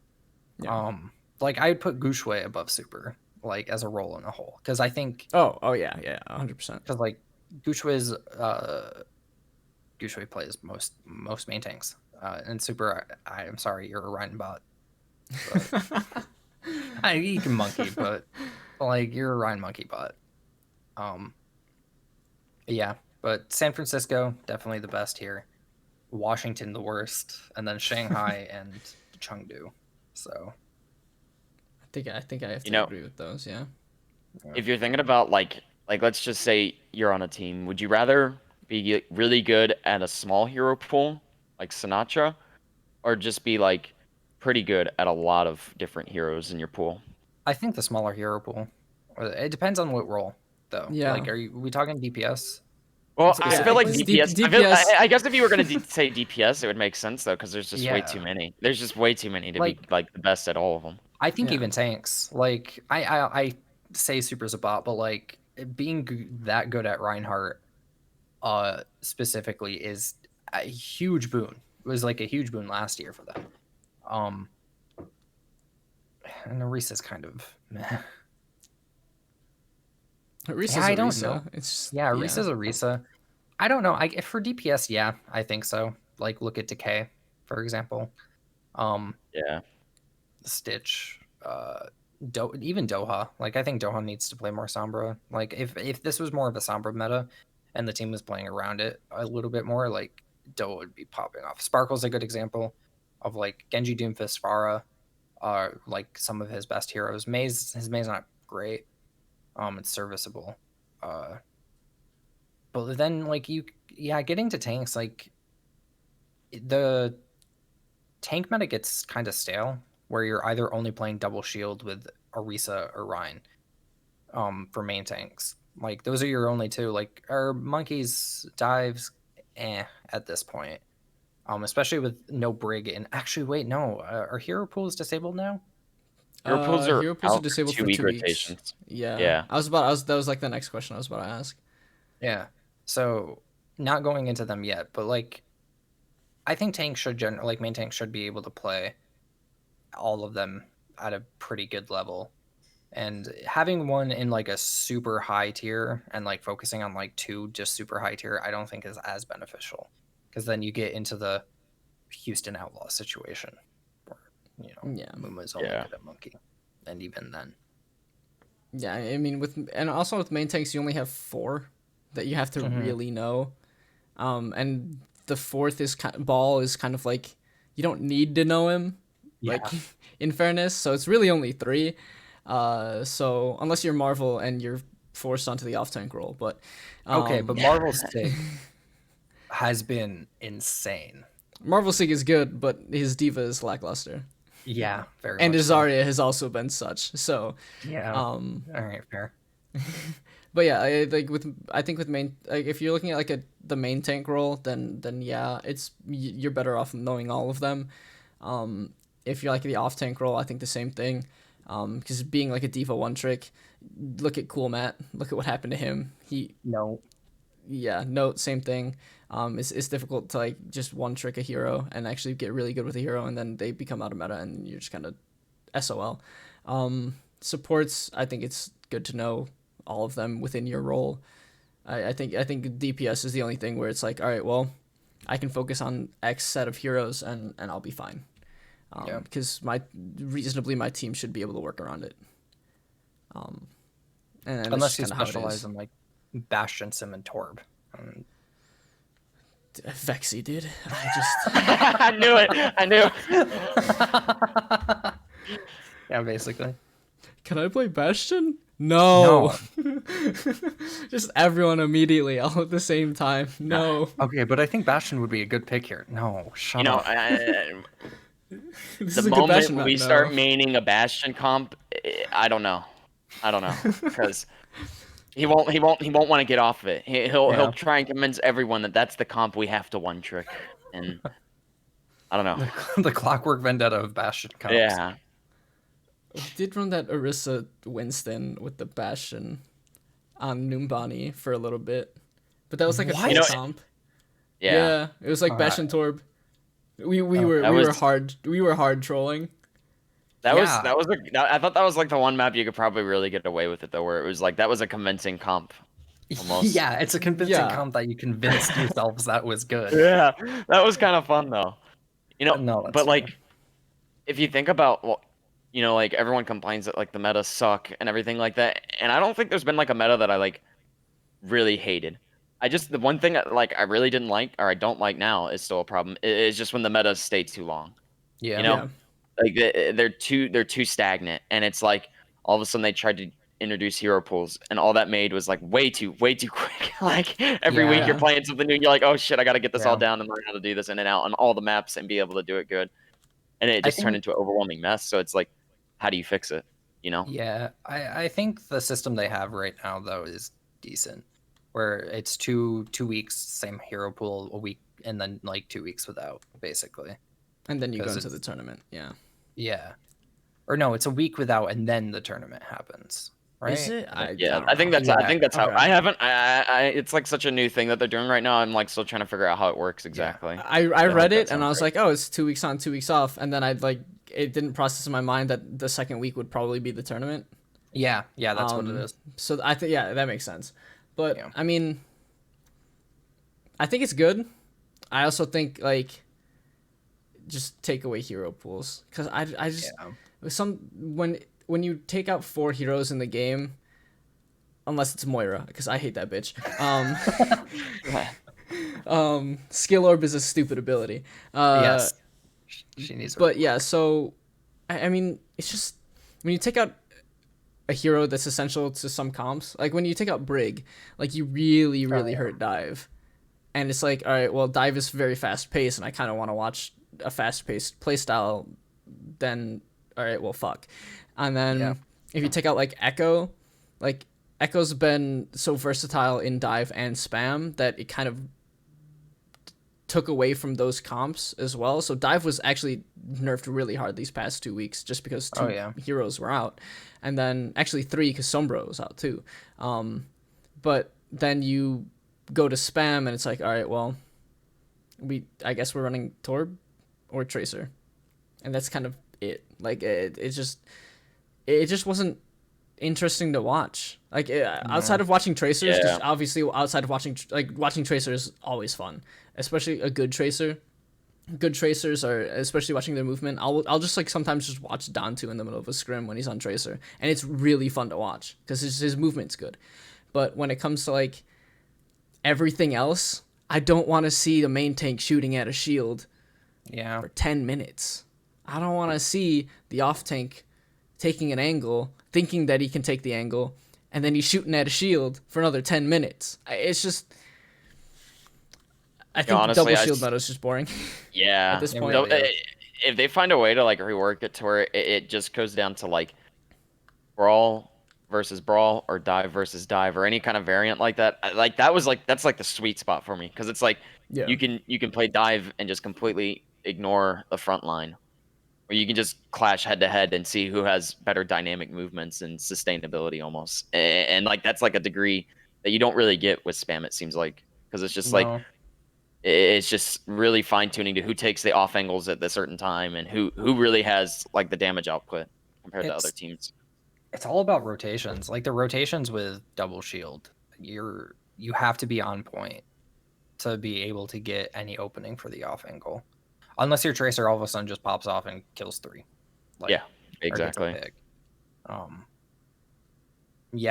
Yeah. Like I'd put Gushue above Super, like as a role in a whole, because I think Oh yeah. 100%. because like Gushue's Gushue plays most main tanks, and Super. I'm sorry, you're a Ryan bot. You can monkey, but like you're a Ryan monkey bot. Yeah, but San Francisco definitely the best here. Washington the worst, and then Shanghai and Chengdu. So I think I have You to know, agree with those. Yeah. if you're thinking about like let's just say you're on a team, would you rather be really good at a small hero pool like Sinatra, or just be like pretty good at a lot of different heroes in your pool? I think the smaller hero pool. It depends on what role, though. Yeah. Like, we talking DPS? Well, It's- I it's- feel like it's DPS. DPS. I guess if you were gonna say DPS, it would make sense though, because there's just way too Yeah. many. There's just way too many to be Like, like the best at all of them. I think Yeah. even tanks. Like, I say Super's a bot, but like being that good at Reinhardt, specifically is a huge boon. It was like a huge boon last year for them. And Orisa's kind of meh. Orisa's Yeah, I don't Orisa. know. It's just, Yeah, Orisa's Orisa. I don't know. For DPS, yeah, I think so. Like, look at Decay, for example. Yeah. Stitch, even Doha. Like, I think Doha needs to play more Sombra. Like, if this was more of a Sombra meta, and the team was playing around it a little bit more, like Doha would be popping off. Sparkle's a good example of like Genji, Doomfist, Pharah. like some of his best heroes. His May's not great. It's serviceable. But then like getting to tanks, like the tank meta gets kind of stale, where you're either only playing double shield with Orisa or Rhine, for main tanks. Like those are your only two. Like our monkeys dives, at this point. Especially with no Brig. And actually, wait, no, our hero pool is disabled now. Hero pools are out disabled for 2 weeks. rotations. Yeah. Yeah. That was like the next question I was about to ask. Yeah. So not going into them yet, but like I think tanks should like main tanks should be able to play all of them at a pretty good level. And having one in like a super high tier and like focusing on like two just super high tier, I don't think is as beneficial, because then you get into the Houston Outlaw situation where Muma's only good at monkey, and even then. Yeah, I mean and also with main tanks you only have 4 that you have to really know, and the fourth is Ball is kind of like you don't need to know him, like in fairness. So it's really only 3. So unless you're Marvel and you're forced onto the off tank role, but but Marvel's Sig has been insane. Marvel Sig is good, but his diva is lackluster. Yeah, very. And much his Zarya has also been such. So yeah. All right, fair. But yeah, I think with main, like if you're looking at like the main tank role, then yeah, you're better off knowing all of them. If you're like the off tank role, I think the same thing. Because being like a diva one trick, look at Cool Matt. Look at what happened to him. Same thing. It's difficult to like just one trick a hero and actually get really good with a hero, and then they become out of meta and you're just kind of SOL. Supports, I think it's good to know all of them within your role. I think DPS is the only thing where it's like, all right, well, I can focus on X set of heroes and I'll be fine. Because my team should be able to work around it. And unless you specialize in like Bastion, Sim, and Torb. Vexy, dude. I just I knew it. Yeah, basically. Can I play Bastion? No. Just everyone immediately all at the same time. No. Okay, but I think Bastion would be a good pick here. No, shut up. The moment we start maining a Bastion comp, I don't know, because he won't want to get off of it. He'll try and convince everyone that that's the comp we have to one trick, and I don't know. The Clockwork Vendetta of Bastion comps. Yeah. We did run that Orisa Winston with the Bastion on Numbani for a little bit, but that was like a full comp. Yeah, it was like Bastion Torb. We were hard trolling. I thought that was like the one map you could probably really get away with it though, where it was like that was a convincing comp. Almost. Yeah, it's a convincing comp that you convinced yourselves that was good. Yeah, that was kind of fun though. But like, if you think about like everyone complains that like the meta suck and everything like that, and I don't think there's been like a meta that I like really hated. The one thing like I really didn't like, or I don't like now, is still a problem. It's just when the metas stay too long. Yeah. Like they're too stagnant, and it's like all of a sudden they tried to introduce hero pools, and all that made was like way too quick. Like every week you're playing something new, and you're like, oh shit, I gotta get this all down and learn how to do this in and out on all the maps and be able to do it good. And it just turned into an overwhelming mess. So it's like, how do you fix it? Yeah, I think the system they have right now though is decent, where it's two weeks, same hero pool, a week, and then like 2 weeks without, basically. And then you go into the tournament. Yeah. Or no, it's a week without, and then the tournament happens. Right? Is it? I think that's how. I haven't. It's like such a new thing that they're doing right now. I'm like still trying to figure out how it works exactly. I read it and I was like, oh, it's 2 weeks on, 2 weeks off, and then it didn't process in my mind that the second week would probably be the tournament. Yeah, that's what it is. So I think that makes sense. But I mean, I think it's good. I also think like just take away hero pools, because I just when you take out 4 heroes in the game, unless it's Moira, because I hate that bitch. Skill Orb is a stupid ability. Yes, she needs. But yeah, so I mean, it's just when you take out a hero that's essential to some comps, like when you take out Brig, like you really hurt Dive. And it's like, all right, well, Dive is very fast paced, and I kind of want to watch a fast paced playstyle. Then, all right, well, fuck. And then if you take out like Echo, like Echo's been so versatile in dive and spam that it kind of took away from those comps as well. So dive was actually nerfed really hard these past 2 weeks just because two heroes were out, and then actually 3 because Sombra was out too. But then you go to spam and it's like, all right, well, I guess we're running Torb or Tracer, and that's kind of it. Like it just wasn't interesting to watch. Like outside of watching Tracers, because obviously outside of watching Tracer is always fun, especially a good Tracer. Good Tracers are, especially watching their movement. I'll just like sometimes just watch Dantu in the middle of a scrim when he's on Tracer, and it's really fun to watch because his movement's good. But when it comes to like everything else, I don't want to see the main tank shooting at a shield for 10 minutes. I don't want to see the off tank taking an angle, thinking that he can take the angle, and then he's shooting at a shield for another 10 minutes. It's just... I think honestly, double shield meta is just boring. Yeah. At this point. If they find a way to like rework it to where it just goes down to like brawl versus brawl or dive versus dive or any kind of variant like that, that's like the sweet spot for me, because it's like you can play dive and just completely ignore the front line, or you can just clash head to head and see who has better dynamic movements and sustainability almost. And like that's like a degree that you don't really get with spam, it seems like, because it's just like it's just really fine tuning to who takes the off angles at the certain time and who really has like the damage output compared to other teams. It's all about rotations. Like the rotations with double shield, you have to be on point to be able to get any opening for the off angle. Unless your Tracer all of a sudden just pops off and kills 3. Like, yeah, exactly.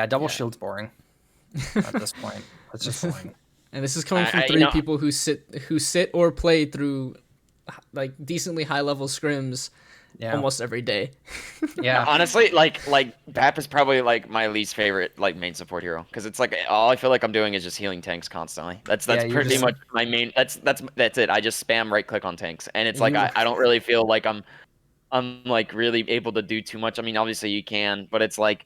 Double shield's boring at this point. It's just boring. And this is coming from 3 people who sit or play through like decently high level scrims almost every day. Yeah, honestly, like BAP is probably like my least favorite like main support hero, because it's like all I feel like I'm doing is just healing tanks constantly. That's pretty much my main. That's it. I just spam right click on tanks, and it's like I don't really feel like I'm like really able to do too much. I mean, obviously you can, but it's like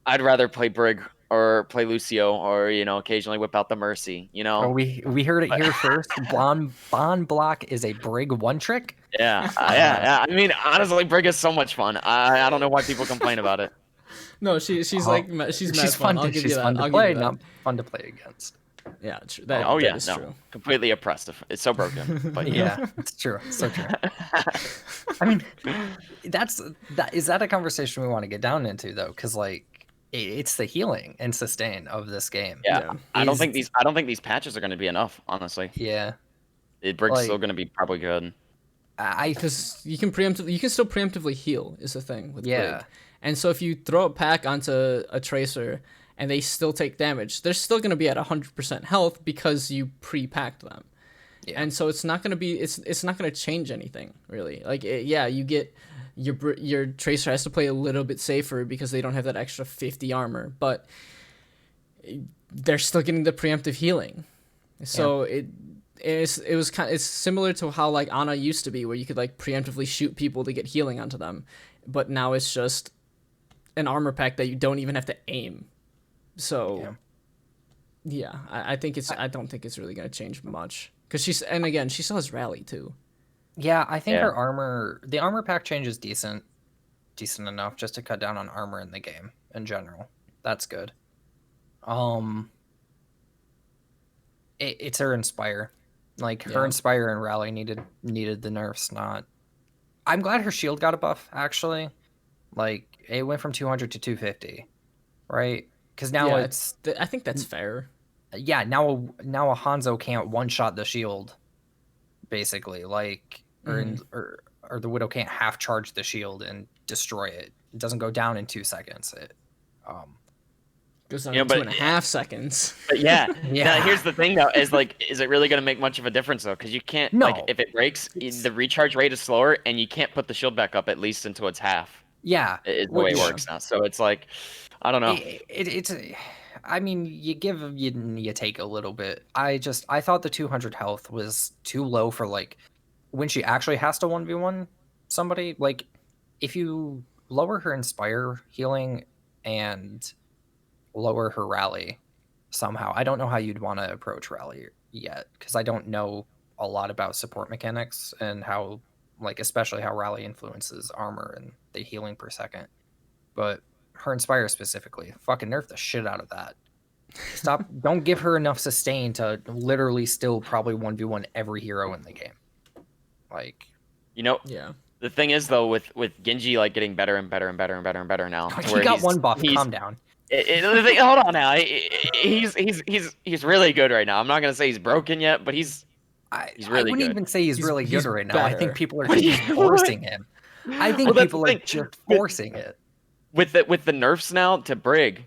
I'd rather play Brig or play Lucio, or occasionally whip out the Mercy. Oh, we heard it here first. BonBloc is a Brig one trick. Yeah. I mean, honestly, Brig is so much fun. I don't know why people complain about it. No, she's she's fun. She's fun to play, not fun to play against. Yeah, true. That is true. Completely oppressive. It's so broken. But yeah, it's true. So true. I mean, is that a conversation we want to get down into though? Because like, it's the healing and sustain of this game. Yeah. I don't think these patches are going to be enough, honestly. Yeah. Brig's still going to be probably good. Because you can still preemptively heal is the thing with Brig. And so if you throw a pack onto a Tracer and they still take damage, they're still going to be at 100% health because you pre-packed them. Yeah. And so it's not going to be it's not going to change anything really. Like you get your Tracer has to play a little bit safer because they don't have that extra 50 armor, but they're still getting the preemptive healing. So it's similar to how like Ana used to be, where you could like preemptively shoot people to get healing onto them, but now it's just an armor pack that you don't even have to aim. So I don't think it's really gonna change much, because she still has rally too. Yeah, I think the armor pack change is decent enough just to cut down on armor in the game in general. That's good. It's her Inspire. Like her Inspire and Rally needed the nerfs, not. I'm glad her shield got a buff actually. Like it went from 200 to 250, right? Because now I think that's fair. Yeah, now a Hanzo can't one shot the shield, basically. Like or the Widow can't half charge the shield and destroy it. It doesn't go down in 2 seconds. Goes down You know, in but 2.5 seconds. But yeah, Yeah. now here's the thing though, is like, is it really gonna make much of a difference though? Because you can't like, No. if it breaks, It's the recharge rate is slower, and you can't put the shield back up at least until it's half. yeah, Is the way it which works now. So it's like, I don't know. it's I mean, you give you take a little bit. I thought the 200 health was too low for like when she actually has to 1v1 somebody. Like if you lower her inspire healing and lower her rally somehow, I don't know how you'd want to approach rally yet, because I don't know a lot about support mechanics and how, like, especially how rally influences armor and the healing per second. But her inspire specifically, fucking nerf the shit out of that. Stop. Don't give her enough sustain to literally still probably 1v1 every hero in the game. Like, You know, Yeah. the thing is though, with Genji like getting better and better and better and better and better now, to he where got one buff. he's Calm down. hold on now. He's really good right now. I'm not gonna say he's broken yet, but he's I really wouldn't good. even say he's really he's good right now. I better. think people are What do you- just forcing him. I think Well, that's people the are thing. just forcing it. With the nerfs now to Brig,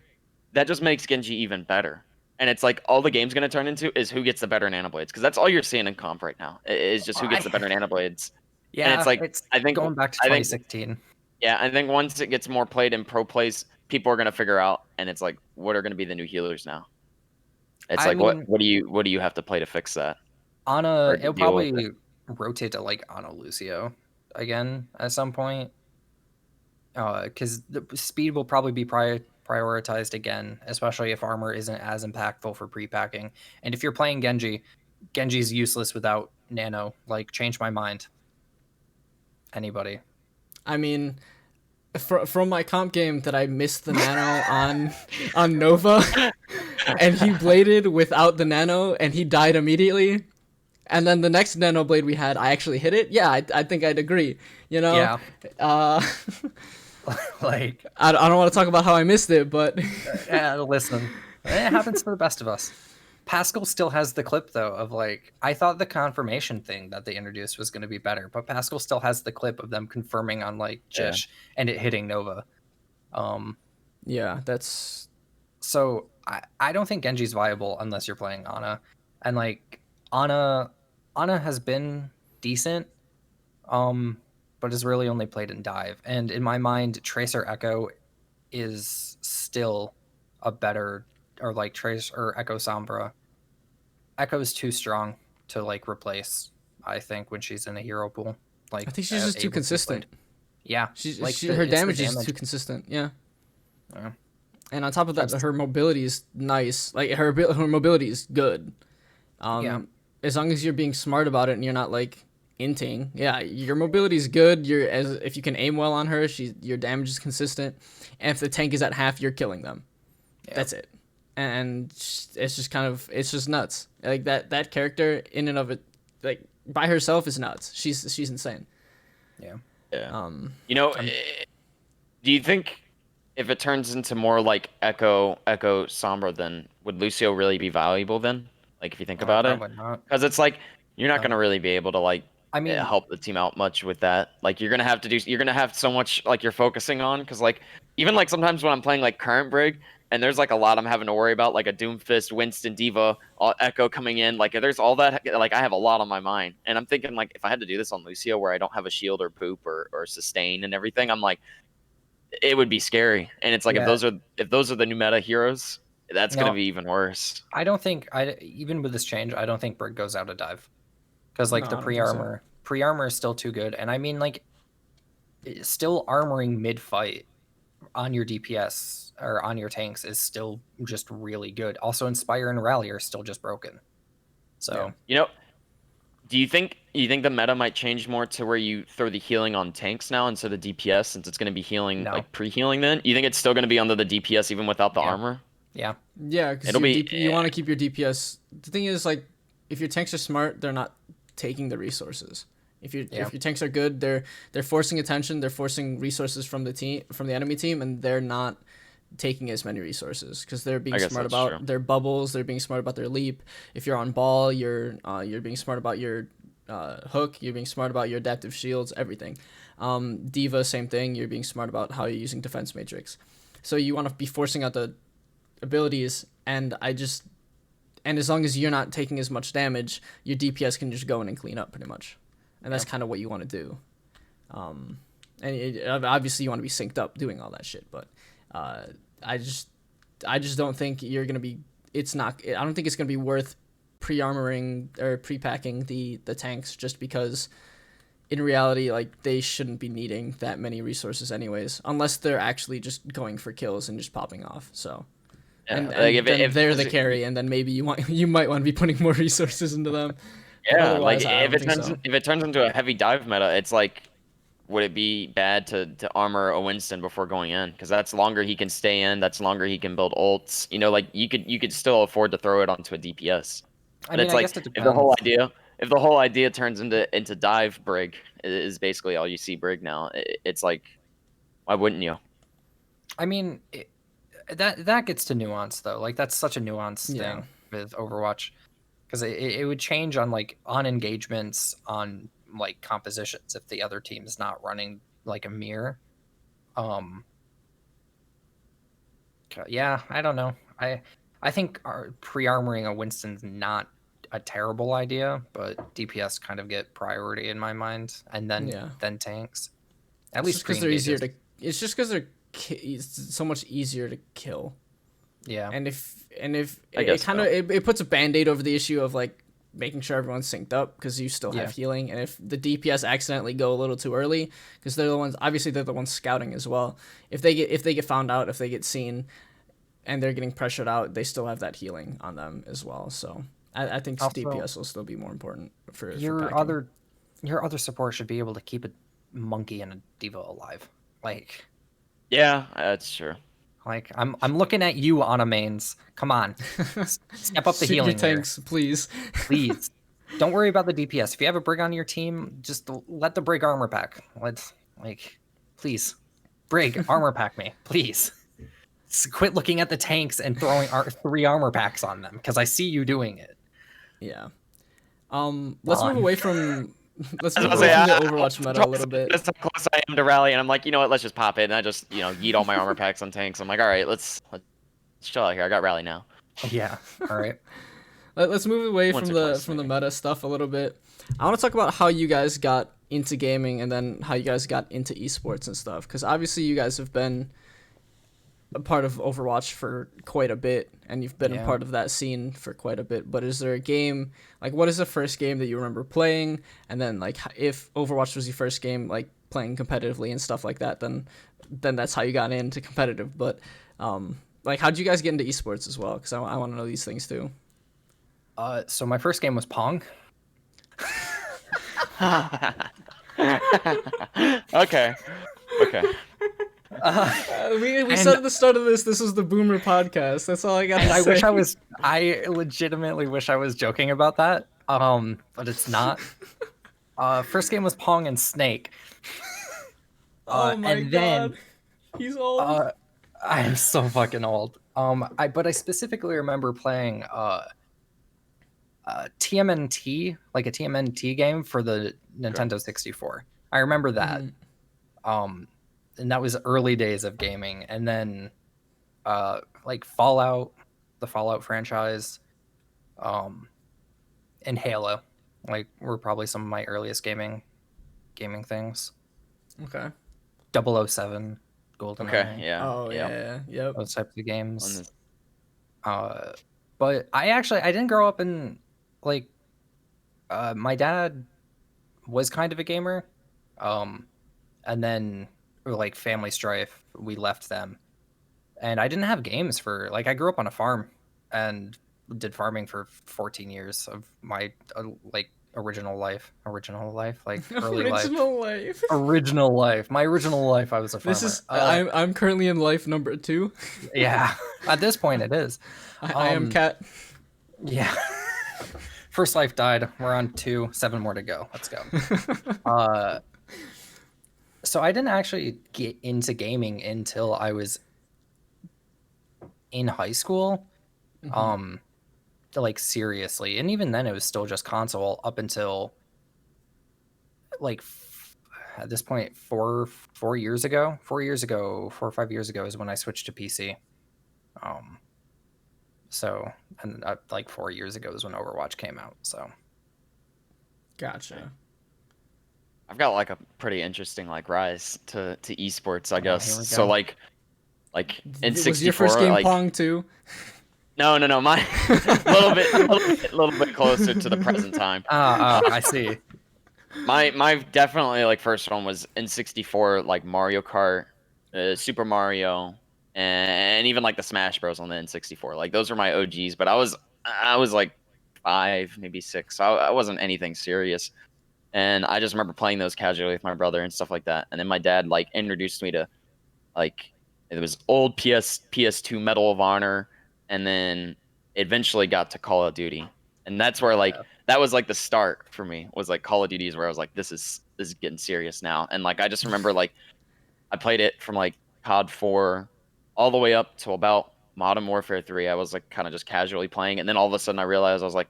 that just makes Genji even better. And it's like all the game's gonna turn into is who gets the better nanoblades, because that's all you're seeing in comp right now is just who gets the better nanoblades. Yeah, And it's like it's I think going back to I think 2016. yeah, I think once it gets more played in pro plays, people are gonna figure out, and it's like, what are gonna be the new healers now? It's I like, mean, what do you have to play to fix that Ana, or to it'll deal with probably it? rotate to like Ana Lucio again at some point. Because the speed will probably be prioritized again, especially if armor isn't as impactful for pre-packing. And if you're playing Genji, Genji's useless without nano. Like, change my mind. Anybody? I mean, from my comp game that I missed the nano on Nova, and he bladed without the nano, and he died immediately. And then the next nano blade we had, I actually hit it. Yeah, I think I'd agree. You know, Yeah. uh, Like, I don't want to talk about how I missed it, but listen, it happens to the best of us. Pascal still has the clip though of like, I thought the confirmation thing that they introduced was going to be better, but Pascal still has the clip of them confirming on like Yeah. Jish and it hitting Nova. yeah, that's So I don't think Genji's viable unless you're playing Ana, and like Ana has been decent, but has really only played in dive. And in my mind, Tracer Echo is still a better, or like Trace or Echo Sombra. Echo's too strong to like replace, I think, when she's in a hero pool. Like, I think she's just too able to be consistent. played. Yeah, like Her it's the damage is too consistent. Yeah. Yeah. And on top of that, her mobility is nice. Like her mobility is good. Yeah. As long as you're being smart about it and you're not like inting. Yeah, your mobility is good. If you can aim well on her, your damage is consistent. And if the tank is at half, you're killing them. Yeah. That's it. And it's just nuts. Like that character in and of it, like by herself is nuts. She's insane. Yeah. Yeah. You know, do you think if it turns into more like Echo Sombra, then would Lucio really be valuable then? Like if you think about it, Probably not. because it's like you're not gonna really be able to like I mean, help the team out much with that. Like you're gonna have so much like you're focusing on, because like even like sometimes when I'm playing like current Brig and there's like a lot I'm having to worry about, like a Doomfist, Winston, Diva, Echo coming in, like there's all that, like I have a lot on my mind, and I'm thinking like if I had to do this on Lucio where I don't have a shield or poop or sustain and everything, I'm like it would be scary. And it's like Yeah. if those are the new meta heroes, that's No. gonna be even worse. I don't think even with this change, I don't think Brig goes out of dive, because like No, the I don't think so. pre-armor is still too good, and I mean like still armoring mid fight on your DPS or on your tanks is still just really good. Also, Inspire and Rally are still just broken. So You know, do you think the meta might change more to where you throw the healing on tanks now instead of DPS, since it's going to be healing No. like pre-healing? Then you think it's still going to be under the DPS even without the Yeah. armor? yeah, Yeah, because It'll be- you want to keep your DPS. The thing is, like, if your tanks are smart, they're not taking the resources. If your tanks are good, they're forcing attention, they're forcing resources from the enemy team, and they're not taking as many resources because they're being I guess smart that's about true. their bubbles. They're being smart about their leap. If you're on ball, you're being smart about your hook. You're being smart about your adaptive shields. Everything. Diva, same thing. You're being smart about how you're using defense matrix. So you want to be forcing out the abilities, and as long as you're not taking as much damage, your DPS can just go in and clean up pretty much, and that's kind of what you want to do. Obviously you want to be synced up doing all that shit, but I just don't think you're gonna be. I don't think it's gonna be worth pre-armoring or pre-packing the tanks, just because in reality, like, they shouldn't be needing that many resources anyways, unless they're actually just going for kills and just popping off. So. Yeah, And like then they're the carry, and then maybe you might want to be putting more resources into them. Yeah, Otherwise, like I don't think so. if it turns into a heavy dive meta, it's like, would it be bad to armor a Winston before going in? Because that's longer he can stay in. That's longer he can build ults. You know, like you could still afford to throw it onto a DPS. I But mean, it's I like guess it depends. if the whole idea turns into dive brig is basically all you see brig now. It's like, why wouldn't you? I mean, that gets to nuance though. Like that's such a nuanced thing with Overwatch, because it would change on engagements, on like compositions, if the other team is not running like a mirror. Yeah, I don't know. I think pre-armoring a Winston's not a terrible idea, but DPS kind of get priority in my mind, and then tanks. At least because they're easier to. It's just because it's so much easier to kill. Yeah. And if it kind of it puts a band-aid over the issue of like making sure everyone's synced up, because you still have healing, and if the DPS accidentally go a little too early, because they're the ones scouting as well. If they get found out, if they get seen, and they're getting pressured out, they still have that healing on them as well. So I think also, DPS will still be more important for your other support should be able to keep a monkey and a diva alive. Like, yeah, that's true. Like, I'm looking at you, Mains. Come on, step up the healing. Your tanks, please. Please. Don't worry about the DPS. If you have a Brig on your team, just let the Brig armor pack. Please, Brig armor pack me, please. Quit looking at the tanks and throwing 3 armor packs on them, because I see you doing it. Yeah. Let's move away from the Overwatch meta a little bit. That's how close I am to rally, and I'm like, you know what? Let's just pop it, and I just yeet all my armor packs on tanks. I'm like, all right, let's chill out here. I got rally now. Yeah. All right. Let's move away from the meta stuff a little bit. I want to talk about how you guys got into gaming, and then how you guys got into esports and stuff, because obviously you guys have been a part of Overwatch for quite a bit, and you've been a part of that scene for quite a bit. But is there a game, like, what is the first game that you remember playing? And then, like, if Overwatch was your first game, like, playing competitively and stuff like that, then that's how you got into competitive. But like, how'd you guys get into esports as well? Because I want to know these things too. So my first game was Pong. Okay. We said at the start of this was the Boomer podcast. That's all I got to say. I legitimately wish I was joking about that. But it's not. First game was Pong and Snake. Oh my god. He's old. I am so fucking old. But I specifically remember playing TMNT, like a TMNT game for the Nintendo 64. I remember that. And that was early days of gaming. And then like Fallout, the Fallout franchise, and Halo, like, were probably some of my earliest gaming things. Okay. 007, GoldenEye. Okay, yeah. Oh yeah. Yep. Those types of games. But I didn't grow up in, like, my dad was kind of a gamer, and then, like, family strife, we left them, and I didn't have games for, like, I grew up on a farm and did farming for 14 years of my like original life, like early life. Original life. My original life, I was a farmer. This is I'm currently in life number 2. Yeah, at this point it is. I am Cat. Yeah. First life died. We're on 2, 7 more to go. Let's go. So I didn't actually get into gaming until I was in high school. Like, seriously, and even then it was still just console up until, like, at this point 4 or 5 years ago is when I switched to PC. So, and like 4 years ago is when Overwatch came out. So, Gotcha. I've got like a pretty interesting like rise to esports, I oh, here guess. we So go. like in Was your first 64, game like Pong too? no, my little bit closer to the present time. I see. My definitely like first one was in 64, like Mario Kart, Super Mario, and even like the Smash Bros on the N64. Like those were my OGs, but I was like 5, maybe 6. So I wasn't anything serious. And I just remember playing those casually with my brother and stuff like that. And then my dad like introduced me to like it was old PS2 Medal of Honor, and then eventually got to Call of Duty. And that's where like Yeah. that was like the start for me, was like Call of Duty is where I was like, this is getting serious now. And like I just remember like I played it from like COD 4 all the way up to about Modern Warfare 3. I was like kind of just casually playing, and then all of a sudden I realized I was like,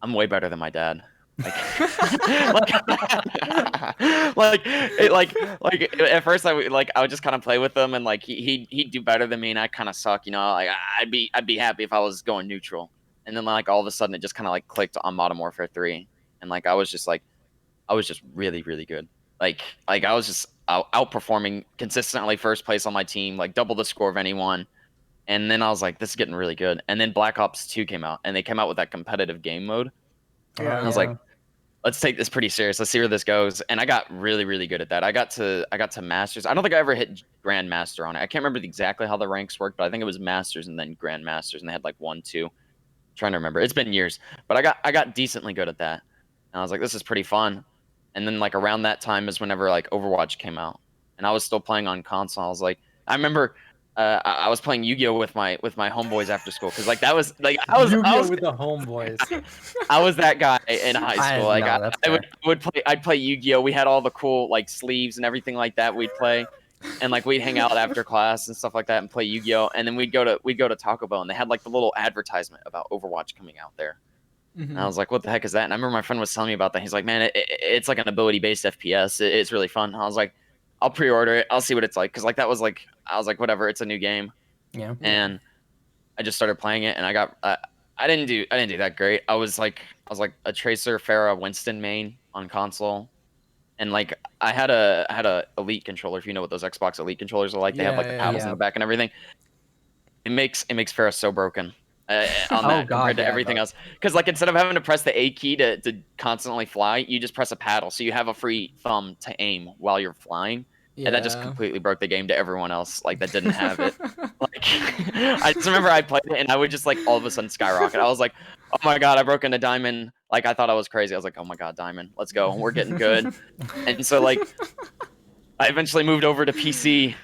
I'm way better than my dad. Like, like at first I would just kind of play with him, and like he'd do better than me, and I kind of suck, you know. Like I'd be happy if I was going neutral, and then like all of a sudden it just kind of like clicked on Modern Warfare 3, and like I was just really really good. Like I was just outperforming consistently first place on my team, like double the score of anyone. And then I was like, this is getting really good. And then Black Ops 2 came out, and they came out with that competitive game mode. Oh, Yeah. And I was like, let's take this pretty serious. Let's see where this goes. And I got really, really good at that. I got to masters. I don't think I ever hit grandmaster on it. I can't remember exactly how the ranks worked, but I think it was masters and then grandmasters, and they had like 1, 2. Trying to remember. It's been years, but I got decently good at that. And I was like, this is pretty fun. And then like around that time is whenever like Overwatch came out, and I was still playing on console. I was like, I remember I was playing Yu-Gi-Oh with my homeboys after school, because like that was like I Yu-Gi-Oh was with the homeboys. I was that guy in high I school. Like know that's I would fair. I would play I'd play Yu-Gi-Oh. We had all the cool like sleeves and everything like that. We'd play, and like we'd hang out after class and stuff like that and play Yu-Gi-Oh. And then we'd go to Taco Bell, and they had like the little advertisement about Overwatch coming out there. And I Mhm. was like, what the heck is that? And I remember my friend was telling me about that. He's like, man, it's like an ability based FPS. It's really fun. And I was like, I'll pre-order it. I'll see what it's like. Cause like that was like, I was like, whatever, it's a new game. Yeah. Yeah. And I just started playing it, and I didn't do that great. I was like a Tracer Pharah Winston main on console. And like I had a Elite controller, if you know what those Xbox Elite controllers are like. They have Yeah, like the yeah. paddles in Yeah. the back and everything. It makes Pharah so broken on Oh that compared God, to yeah, it everything does. else. Because like instead of having to press the A key to constantly fly, you just press a paddle, so you have a free thumb to aim while you're flying. And that just Yeah. completely broke the game to everyone else like that didn't have it. Like I just remember I played it, and I would just like all of a sudden skyrocket. I was like, oh my god, I broke into diamond. Like I thought I was crazy. I was like, oh my god, diamond, let's go, we're getting good. And so like I eventually moved over to PC,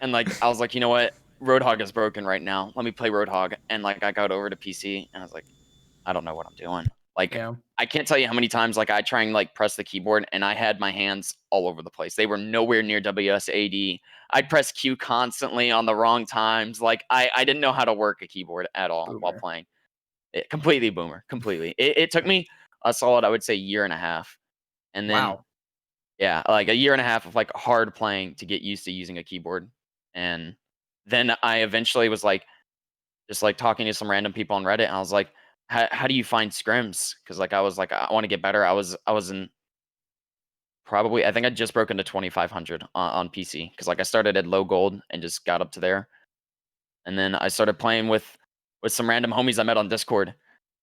and like I was like, you know what? Roadhog is broken right now. Let me play Roadhog. And like I got over to PC, and I was like, I don't know what I'm doing. Like Yeah. I can't tell you how many times like I try and like press the keyboard, and I had my hands all over the place. They were nowhere near WSAD. I'd press Q constantly on the wrong times. Like I didn't know how to work a keyboard at all while Boomer. playing. Completely boomer. Completely. It took me a solid, I would say, year and a half. And then Wow. yeah, like a year and a half of like hard playing to get used to using a keyboard. And then I eventually was like just like talking to some random people on Reddit, and I was like, how do you find scrims? Because like I was like, I want to get better. I was in probably, I think I just broke into 2500 on PC, because like I started at low gold and just got up to there. And then I started playing with some random homies I met on Discord,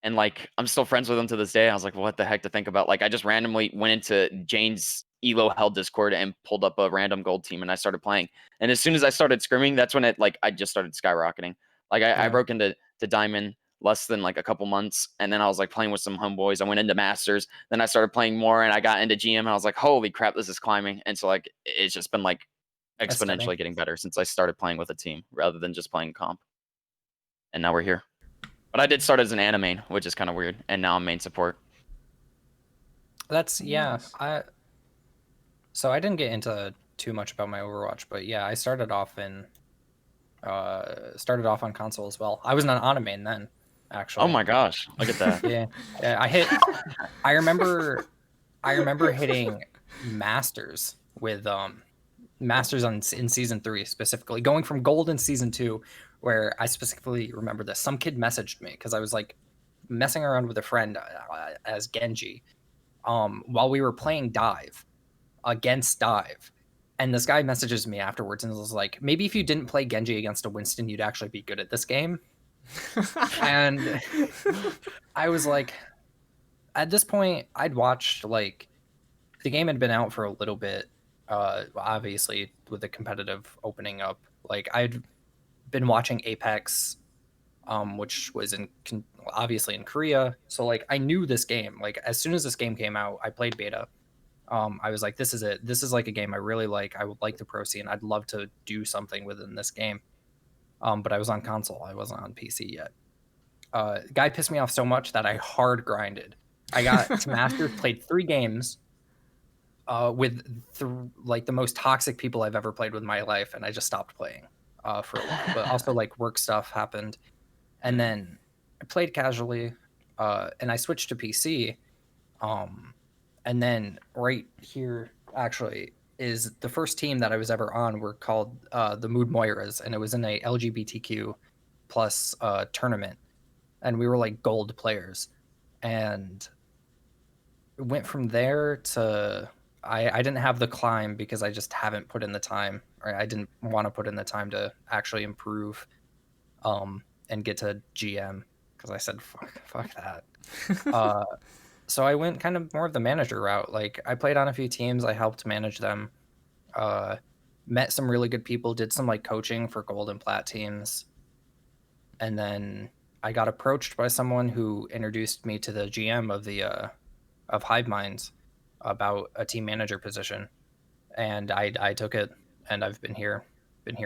and like I'm still friends with them to this day. I was like, what the heck to think about? Like I just randomly went into Jane's Elo Hell Discord and pulled up a random gold team, and I started playing. And as soon as I started screaming, that's when it like I just started skyrocketing. Like I Yeah. broke into diamond less than like a couple months, and then I was like playing with some homeboys. I went into masters, then I started playing more, and I got into GM, and I was like, holy crap, this is climbing. And so like it's just been like That's steady. exponentially getting better since I started playing with a team rather than just playing comp. And now we're here. But I did start as an anime, which is kind of weird, and now I'm main support. That's yeah. Nice. So I didn't get into too much about my Overwatch, but yeah, I started off on console as well. I was an anime then, Oh actually. my gosh, look at that. Yeah. Yeah, I remember hitting masters with Masters in season 3 specifically, going from gold in season 2, where I specifically remember this. Some kid messaged me because I was like messing around with a friend as Genji, while we were playing Dive against Dive. And this guy messages me afterwards and was like, maybe if you didn't play Genji against a Winston, you'd actually be good at this game. And I was like, at this point, I'd watched, like, the game had been out for a little bit, obviously, with the competitive opening up. Like, I'd been watching Apex, which was obviously in Korea. So, like, I knew this game. Like, as soon as this game came out, I played beta. I was like, this is it. This is like a game I really like. I would like the pro scene. I'd love to do something within this game. But I was on console. I wasn't on PC yet. Guy pissed me off so much that I hard grinded. I got to Masters, played 3 games with like the most toxic people I've ever played with in my life, and I just stopped playing for a while. But also, like, work stuff happened. And then I played casually, and I switched to PC. And then right here, actually, is the first team that I was ever on. Were called the Mood Moiras, and it was in a LGBTQ plus tournament, and we were like gold players. And it went from there to I didn't have the climb because I just haven't put in the time, or I didn't want to put in the time to actually improve, and get to GM, because I said fuck that. So I went kind of more of the manager route. Like, I played on a few teams, I helped manage them, met some really good people, did some like coaching for gold and plat teams, and then I got approached by someone who introduced me to the GM of the of HiveMinds about a team manager position, and I took it, and I've been here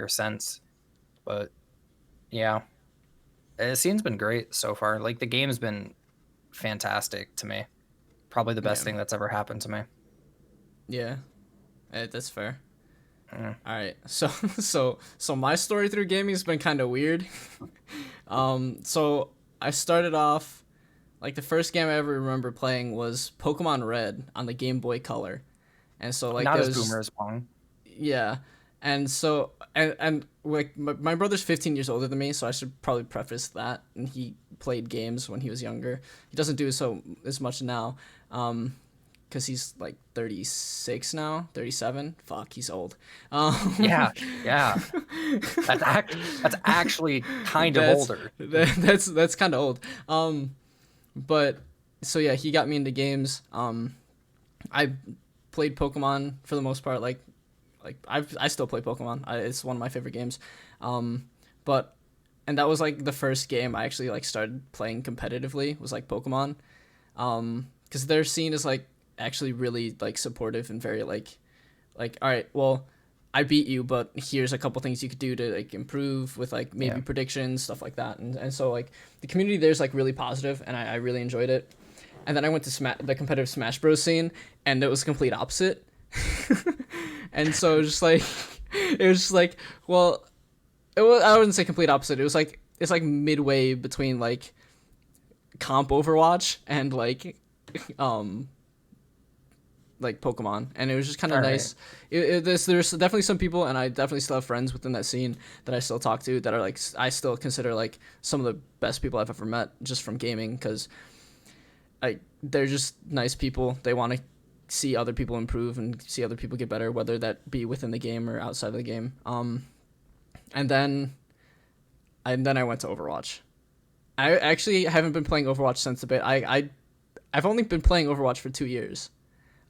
since. But yeah, the scene's been great so far. Like, the game's been fantastic to me. Probably the best thing that's ever happened to me. Yeah, that's fair. Mm. All right, so my story through gaming has been kind of weird. So I started off, like, the first game I ever remember playing was Pokemon Red on the Game Boy Color, and so, like, Not there as was, boomer as Pong. yeah, and so and like my brother's 15 years older than me, so I should probably preface that. And he played games when he was younger. He doesn't do so as much now, because he's like 36 now, 37. Fuck, he's old. Yeah. That's actually kind of older. That's kind of old. But so yeah, he got me into games. I played Pokemon for the most part. Like I still play Pokemon. It's one of my favorite games. But and that was like the first game I actually like started playing competitively, was like Pokemon. Because their scene is like actually really like supportive and very like all right, well, I beat you, but here's a couple things you could do to like improve with like maybe predictions, stuff like that. And so like the community there's like really positive, and I really enjoyed it. And then I went to the competitive Smash Bros scene, and it was complete opposite. And so it was just like, well, I wouldn't say complete opposite. It was like, it's like midway between like comp Overwatch and like Pokemon, and it was just kind of nice. Right. There's definitely some people, and I definitely still have friends within that scene that I still talk to, that are like, I still consider like some of the best people I've ever met just from gaming, because they're just nice people. They want to see other people improve and see other people get better, whether that be within the game or outside of the game. And then I went to Overwatch. I actually haven't been playing Overwatch since a bit. I've only been playing Overwatch for 2 years.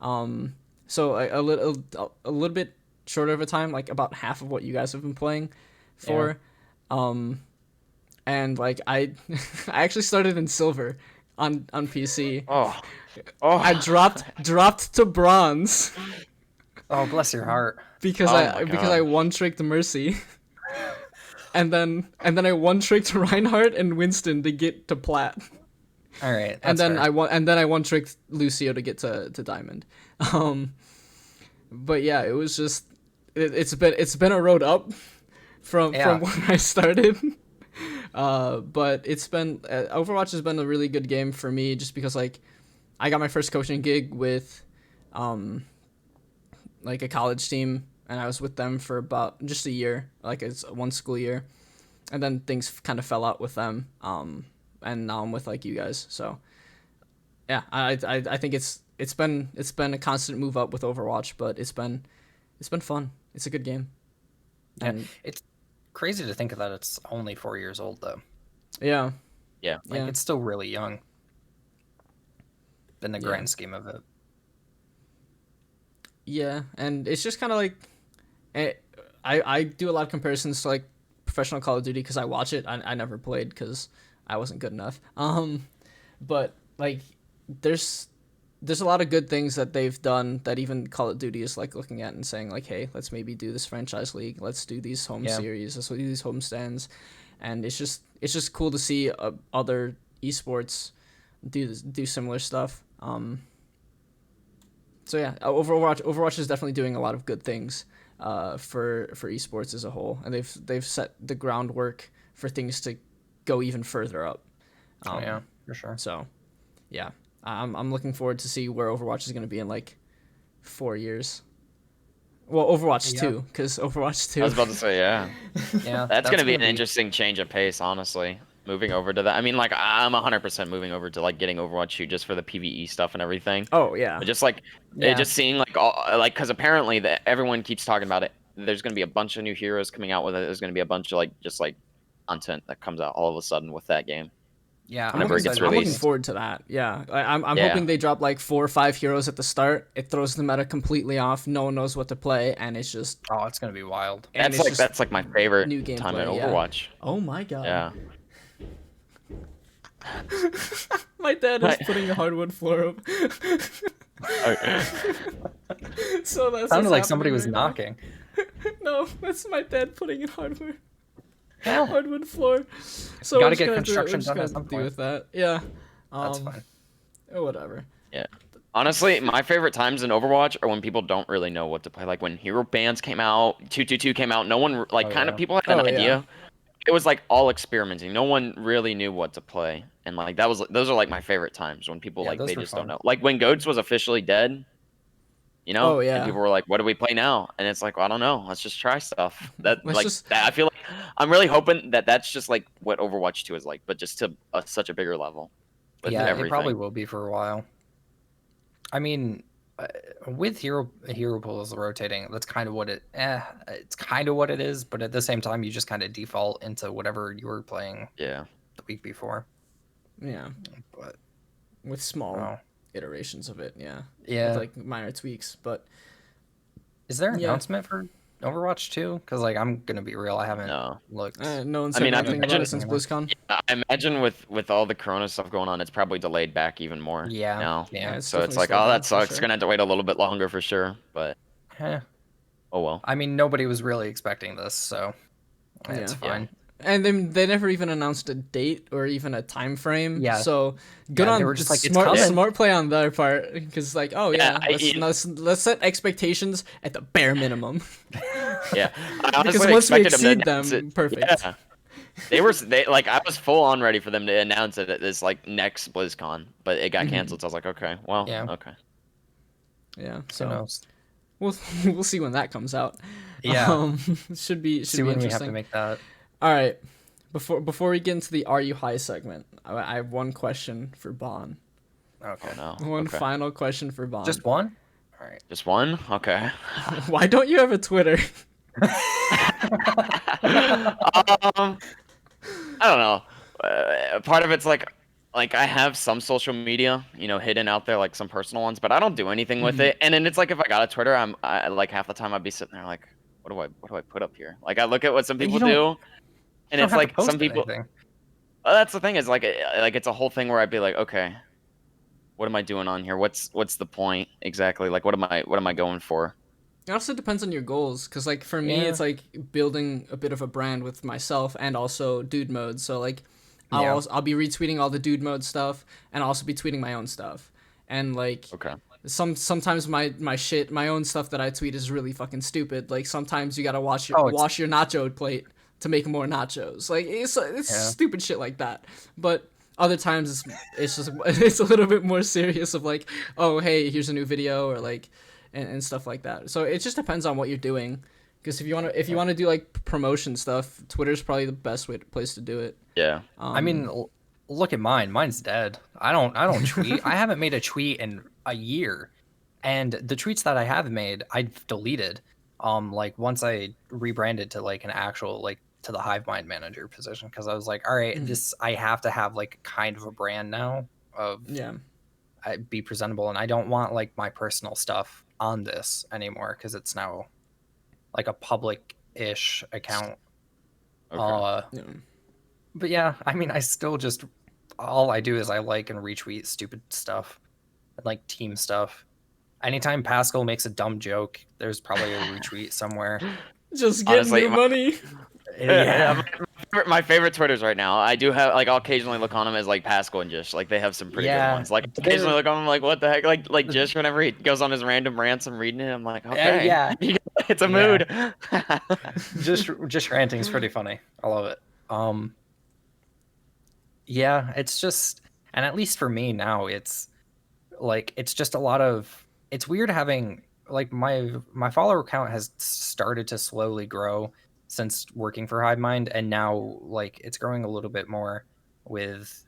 So a little bit shorter of a time, like about half of what you guys have been playing for. Yeah. And like I actually started in silver on PC. Oh. I dropped to bronze. Oh, bless your heart. Because I one-tricked Mercy. and then I one-tricked Reinhardt and Winston to get to plat. All right. And then I one-tricked Lucio to get to diamond. But yeah, it was just it's been a road up from when I started. But it's been Overwatch has been a really good game for me, just because like I got my first coaching gig with like a college team and I was with them for about just a year, like it's one school year, and then things kind of fell out with them. And now I'm with like you guys. So yeah, I think it's been a constant move up with Overwatch, but it's been fun. It's a good game. And it's crazy to think that it's only 4 years old though. Yeah. Yeah. Like it's still really young in the grand scheme of it. Yeah, and it's just kind of like, I do a lot of comparisons to like professional Call of Duty because I watch it. I never played because I wasn't good enough. But like there's a lot of good things that they've done that even Call of Duty is like looking at and saying like, hey, let's maybe do this franchise league. Let's do these home series. Let's do these home stands. And it's just cool to see other esports do similar stuff. So yeah, Overwatch is definitely doing a lot of good things for esports as a whole, and they've set the groundwork for things to go even further up. Yeah, for sure. So yeah, I'm looking forward to see where Overwatch is going to be in like 4 years. Well, Overwatch 2, because Overwatch 2. I was about to say, yeah. Yeah, That's going to be an interesting change of pace, honestly. Moving over to that. I mean, like, I'm 100% moving over to, like, getting Overwatch 2 just for the PvE stuff and everything. Oh, yeah. But just, like, just seeing, like, all, like, because apparently everyone keeps talking about it. There's going to be a bunch of new heroes coming out with it. There's going to be a bunch of, like, just, like, content that comes out all of a sudden with that game. Yeah, I'm looking forward to that. Yeah, I'm hoping they drop like 4 or 5 heroes at the start. It throws the meta completely off. No one knows what to play, and it's just it's gonna be wild. That's like my favorite new gameplay, time in Overwatch. Yeah. Oh my god. Yeah. My dad is putting a hardwood floor up. So that's sounded like somebody was knocking. No, that's my dad putting in hardwood. Hardwood floor. So gotta get construction done at some point. With that. Yeah. That's fine. Whatever. Yeah. Honestly, my favorite times in Overwatch are when people don't really know what to play. Like when hero bands came out, 222 came out. No one people had an idea. It was like all experimenting. No one really knew what to play, and like those are like my favorite times when people like they just don't know. Like when Goats was officially dead. You know, and people were like, "What do we play now?" And it's like, well, I don't know. Let's just try stuff. That I feel like I'm really hoping that that's just like what Overwatch 2 is like, but just to such a bigger level. It probably will be for a while. I mean, with hero pools rotating, that's kind of what it's kind of what it is. But at the same time, you just kind of default into whatever you were playing. Yeah. The week before. Yeah. But with small iterations of it, yeah, with like minor tweaks. But is there an announcement for Overwatch 2? Because like I'm gonna be real, I haven't looked. No one's said anything about it since BlizzCon. Yeah, I imagine with all the Corona stuff going on, it's probably delayed back even more. Yeah, now. Yeah. So it's like, oh, that sucks. Sure. Gonna have to wait a little bit longer for sure. But oh well. I mean, nobody was really expecting this, so it's fine. Yeah. And they never even announced a date or even a time frame. Yeah. So good on. They were just like, smart play on their part, because like, let's set expectations at the bare minimum. Yeah. Because once we exceed them, perfect. Yeah. They I was full on ready for them to announce it at this like next BlizzCon, but it got canceled. So I was like, okay, well, okay. Yeah. So we'll see when that comes out. Yeah. Should be see when interesting. We have to make that. All right, before we get into the Are You High segment, I have one question for Bon. Okay. Oh, no. One final question for Bon. Just one? All right. Just one? Okay. Why don't you have a Twitter? I don't know. Part of it's like I have some social media, hidden out there, like some personal ones, but I don't do anything with it. And then it's like if I got a Twitter, I like half the time I'd be sitting there like, what do I put up here? Like I look at what some people do. And it's like some people. That's the thing is like it's a whole thing where I'd be like, okay, what am I doing on here? What's the point exactly? Like what am I going for? It also depends on your goals, because like for me, it's like building a bit of a brand with myself and also dude mode. So like I'll be retweeting all the dude mode stuff and I'll also be tweeting my own stuff. And like sometimes my own stuff that I tweet is really fucking stupid. Like sometimes you gotta wash your nacho plate to make more nachos. Like it's stupid shit like that. But other times it's just it's a little bit more serious of like, oh hey, here's a new video, or like and stuff like that. So it just depends on what you're doing. Because if you want to do like promotion stuff, Twitter's probably the best place to do it. Yeah. I mean, look at mine. Mine's dead. I don't tweet. I haven't made a tweet in a year, and the tweets that I have made, I've deleted. Like once I rebranded to like an actual like to the HiveMind manager position, because I was like, all right, I have to have like kind of a brand now of I be presentable, and I don't want like my personal stuff on this anymore because it's now like a public-ish account. Okay. But yeah, I mean, I still just all I do is I like and retweet stupid stuff, and like team stuff. Anytime Pascal makes a dumb joke, there's probably a retweet somewhere. Just getting new money. Yeah. My favorite Twitters right now. I do have like I'll occasionally look on them as like Pascal and Jish. Like they have some pretty good ones. Like occasionally look on them like what the heck? Like Jish whenever he goes on his random rants, I'm reading it. I'm like, okay, yeah, it's a mood. just ranting is pretty funny. I love it. Yeah, it's just, and at least for me now, it's like it's just a lot of. It's weird having like my follower count has started to slowly grow since working for HiveMind, and now like it's growing a little bit more with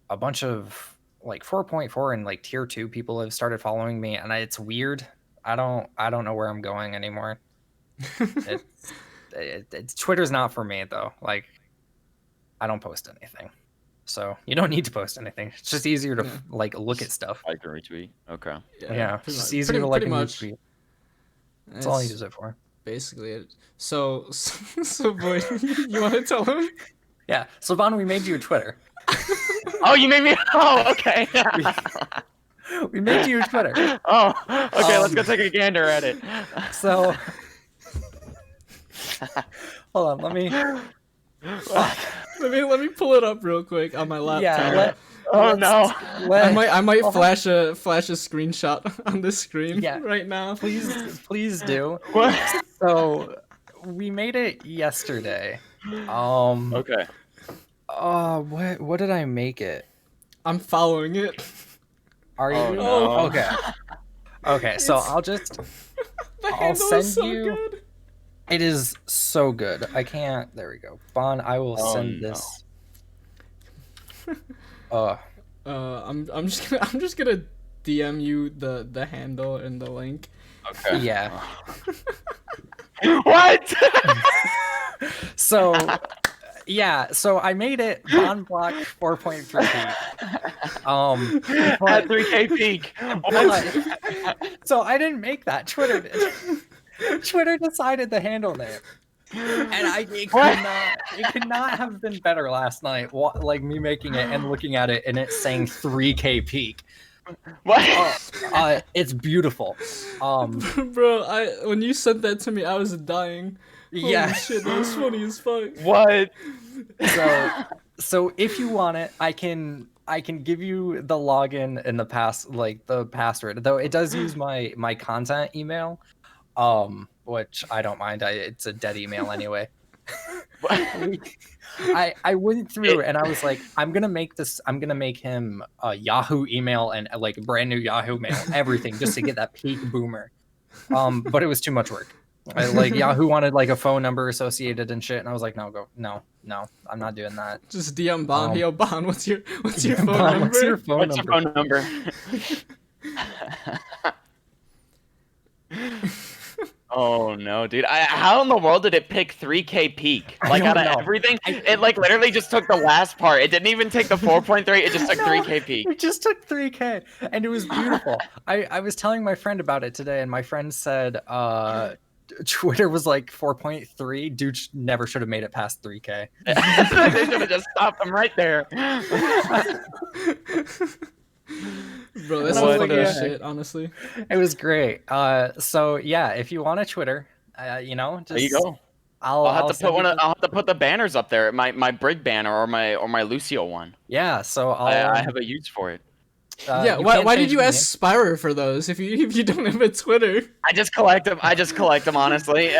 a bunch of like 4.4 and like tier 2 people have started following me, and it's weird. I don't know where I'm going anymore. It's Twitter's not for me though. Like I don't post anything, so you don't need to post anything. It's just easier to like look at stuff. Like a retweet. Okay. Yeah, it's just easier to like and retweet. That's all I use it for. Basically it. So boy, you want to tell him? Yeah. So Bon, we made you a Twitter. Oh, you made me. Oh, okay. We made you a Twitter. Oh, okay. Let's go take a gander at it. So, hold on. Let me pull it up real quick on my laptop. Yeah. I might flash a screenshot on the screen right now. Please do. What? So we made it yesterday. Okay. What did I make it? I'm following it. Are you? No. Okay. Okay, so I'll send you. Good. It is so good. I can't. There we go. Bon, I will send this. I'm just gonna DM you the handle and the link. Okay. Yeah. What? So I made it BonBloc 4.3 at 3K peak. So I didn't make that. Twitter did. Twitter decided the handle name. And it could not have been better last night. Like me making it and looking at it and it's saying 3K peak. What? It's beautiful. Bro, when you sent that to me, I was dying. Holy shit, that was funny as fuck. What? So if you want it, I can give you the login and the password. Though it does use my content email, which I don't mind. It's a dead email anyway. I went through and I was like, I'm gonna make him a Yahoo email and like a brand new Yahoo mail, everything just to get that peak boomer. But it was too much work. Like Yahoo wanted like a phone number associated and shit, and I was like, no, I'm not doing that. Just DM Bon. Yo, Bon, what's your phone Bon, number? What's your phone What's number? your phone number? Oh no, dude! How in the world did it pick 3K peak? Like out of everything, it like literally just took the last part. It didn't even take the 4.3. It just took 3K peak. It just took 3K, and it was beautiful. I was telling my friend about it today, and my friend said, Twitter was like 4.3. Dude never should have made it past 3K. They should have just stopped them right there. Bro, that's some funny shit, honestly. It was great. So yeah, if you want a Twitter, just there you go. I'll have to put the banners up there. My Brig banner or my Lucio one. Yeah, so I have a use for it. Why did you ask Spyro for those if you don't have a Twitter? I just collect them honestly.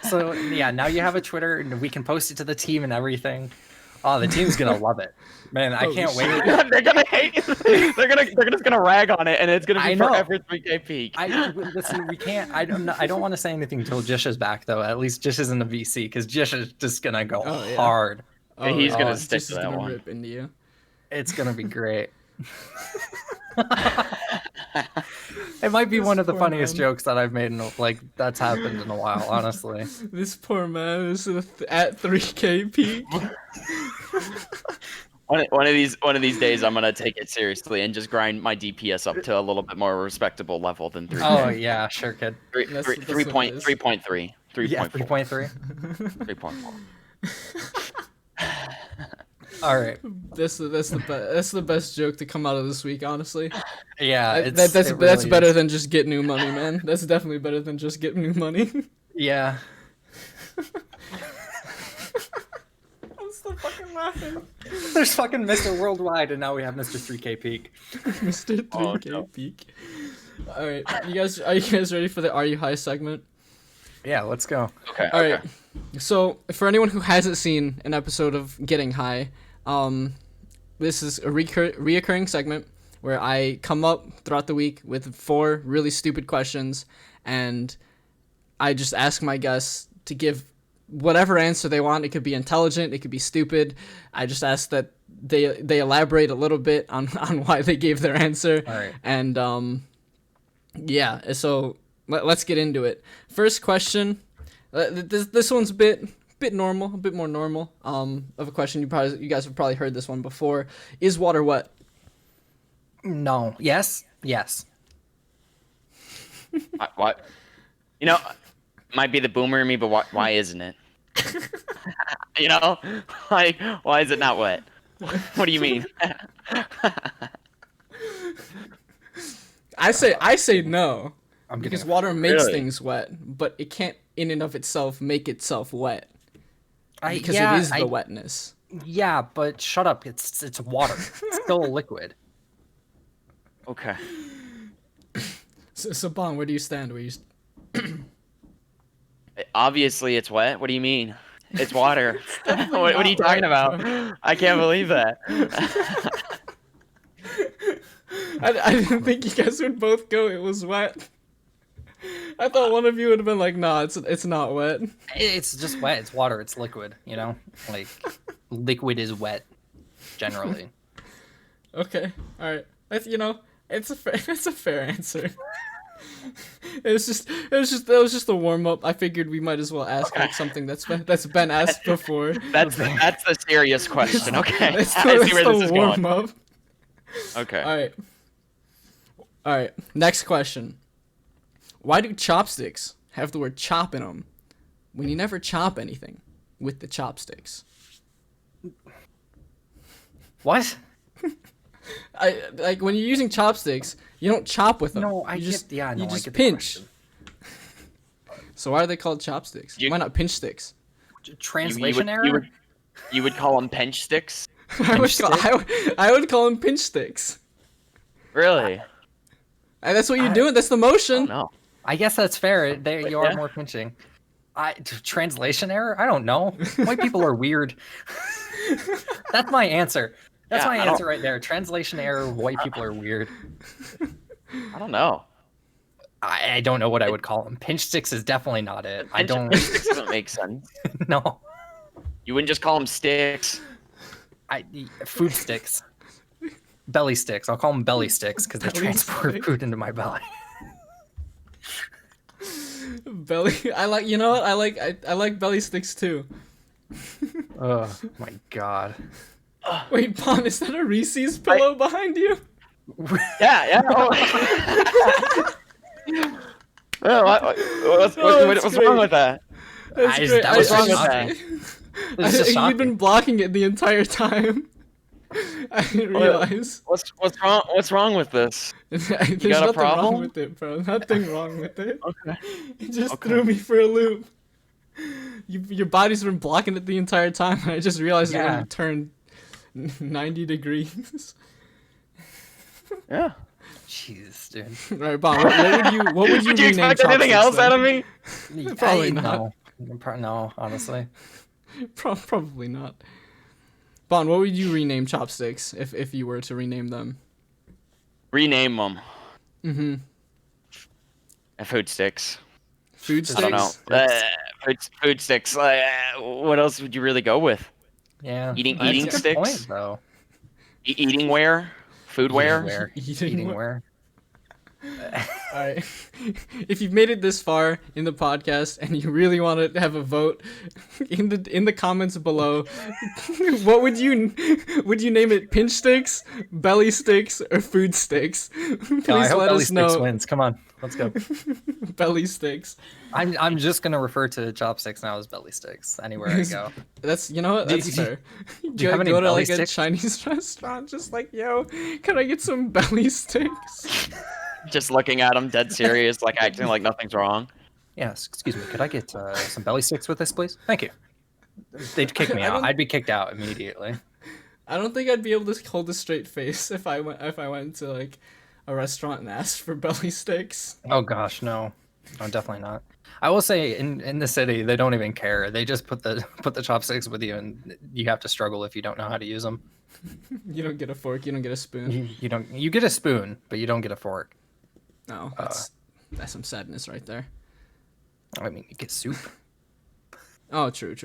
So yeah, now you have a Twitter and we can post it to the team and everything. Oh, the team's gonna love it, man. I Oh, can't wait. They're gonna hate. They're just gonna rag on it, and it's gonna I be know. for every 3K peak. Listen, we can't. I don't want to say anything until Jish is back, though. At least Jish is in the VC, because Jish is just gonna go Oh, yeah. hard. Oh, He's gonna yeah. stick Just to is that gonna one. rip into you. It's gonna be great. It might be one of the poor funniest man. jokes that I've made in that's happened in a while, honestly. This poor man is at 3K peak. One of these days, I'm gonna take it seriously and just grind my DPS up to a little bit more respectable level than 3. Oh yeah, sure, kid. That's what it is. 3.3, Yeah, 3.4, 3.3. 3.4. All right. That's the best joke to come out of this week, honestly. Yeah, That's it really better is. than just get new money, man. That's definitely better than just get new money. Yeah. I'm still fucking laughing. There's fucking Mr. Worldwide, and now we have Mr. 3K Peak. Mr. 3K no. peak. All right, are you guys ready for the Are You High segment? Yeah, let's go. Okay. All right. So, for anyone who hasn't seen an episode of Getting High, this is a reoccurring segment where I come up throughout the week with 4 really stupid questions, and I just ask my guests to give whatever answer they want. It could be intelligent, it could be stupid. I just ask that they elaborate a little bit on why they gave their answer. All right. And yeah, so let's get into it. First question. This one's a bit normal, a bit more normal. Of a question you guys have probably heard this one before. Is water wet? No. Yes. Yes. What? You know, might be the boomer in me, but why isn't it? You know, like, why is it not wet? What do you mean? I say no. I'm Because getting. water makes Really? things wet, but it can't in and of itself make itself wet. Because yeah, it is the wetness. Yeah, but shut up. It's water. It's still a liquid. Okay. So Bon, where do you stand? Obviously, it's wet. What do you mean? It's water. What are you talking about? I can't believe that. I didn't think you guys would both go. It was wet. I thought one of you would have been like, "Nah, it's not wet." It's just wet. It's water. It's liquid. You know, like liquid is wet, generally. Okay, all right. It's a fair answer. That was just a warm up. I figured we might as well ask like something that's been asked before. That's the serious question. Okay. That's I see where the this is warm going. up. Okay. All right. Next question. Why do chopsticks have the word chop in them when you never chop anything with the chopsticks? What? Like when you're using chopsticks, you don't chop with them. No, I you get. just, Yeah, no, you I just get the pinch. question. So why are they called chopsticks? Why not pinch sticks? Translation error. You would call them pinch sticks? I would call them pinch sticks. Really? And that's what you're doing. That's the motion. No. I guess that's fair. There you are Yeah. more pinching. Translation error? I don't know. White people are weird. That's my answer. That's Yeah, my I don't- answer right there. Translation error. White people are weird. I don't know. I don't know what I would call them. Pinch sticks is definitely not it. I don't. Pinch sticks doesn't make sense. No. You wouldn't just call them sticks. Food sticks. Belly sticks. I'll call them belly sticks because they Belly transport stick. food into my belly. Belly. I like belly sticks too. Oh my god. Wait, Bon, is that a Reese's pillow behind you? Yeah. Oh. What's that's wrong great. with that? That's That great. was wrong with shocking. that? It's just You've been shocking. blocking it the entire time. I didn't realize. What's wrong with this? There's got a nothing wrong problem? with it, bro. Nothing wrong with it. Okay. It just Okay. threw me for a loop. Your body's been blocking it the entire time, and I just realized it when Yeah. you turned 90 degrees. Yeah. Jesus, dude. All right, Bon, what would you Would you rename expect anything chopsticks else then? out of me? Probably not. No, honestly. Probably not. Bon, what would you rename chopsticks if you were to rename them? Rename them. Mm-hmm. Food sticks. Food Just- I don't know. sticks? Food sticks. What else would you really go with? Yeah. Eating That's a good sticks? point, though. Eating wear? Foodware? Eating where? All right. If you've made it this far in the podcast and you really want to have a vote in the comments below, what would you name it? Pinch sticks, belly sticks, or food sticks? Please I hope let Belly us Sticks know. wins. Come on, let's go. Belly sticks. I'm just gonna refer to chopsticks now as belly sticks anywhere I go. That's you know what? That's fair. Do you have any go to belly like a sticks? Chinese restaurant, just like, yo, can I get some belly sticks? Just looking at them, dead serious, like acting like nothing's wrong. Yes, excuse me. Could I get some belly sticks with this, please? Thank you. They'd kick me I out. don't- I'd be kicked out immediately. I don't think I'd be able to hold a straight face if I went to like a restaurant and asked for belly sticks. Oh gosh, no, definitely not. I will say in the city they don't even care. They just put the chopsticks with you, and you have to struggle if you don't know how to use them. You don't get a fork, you don't get a spoon. You get a spoon, but you don't get a fork. No, that's some sadness right there. I mean, you get soup. Oh, true.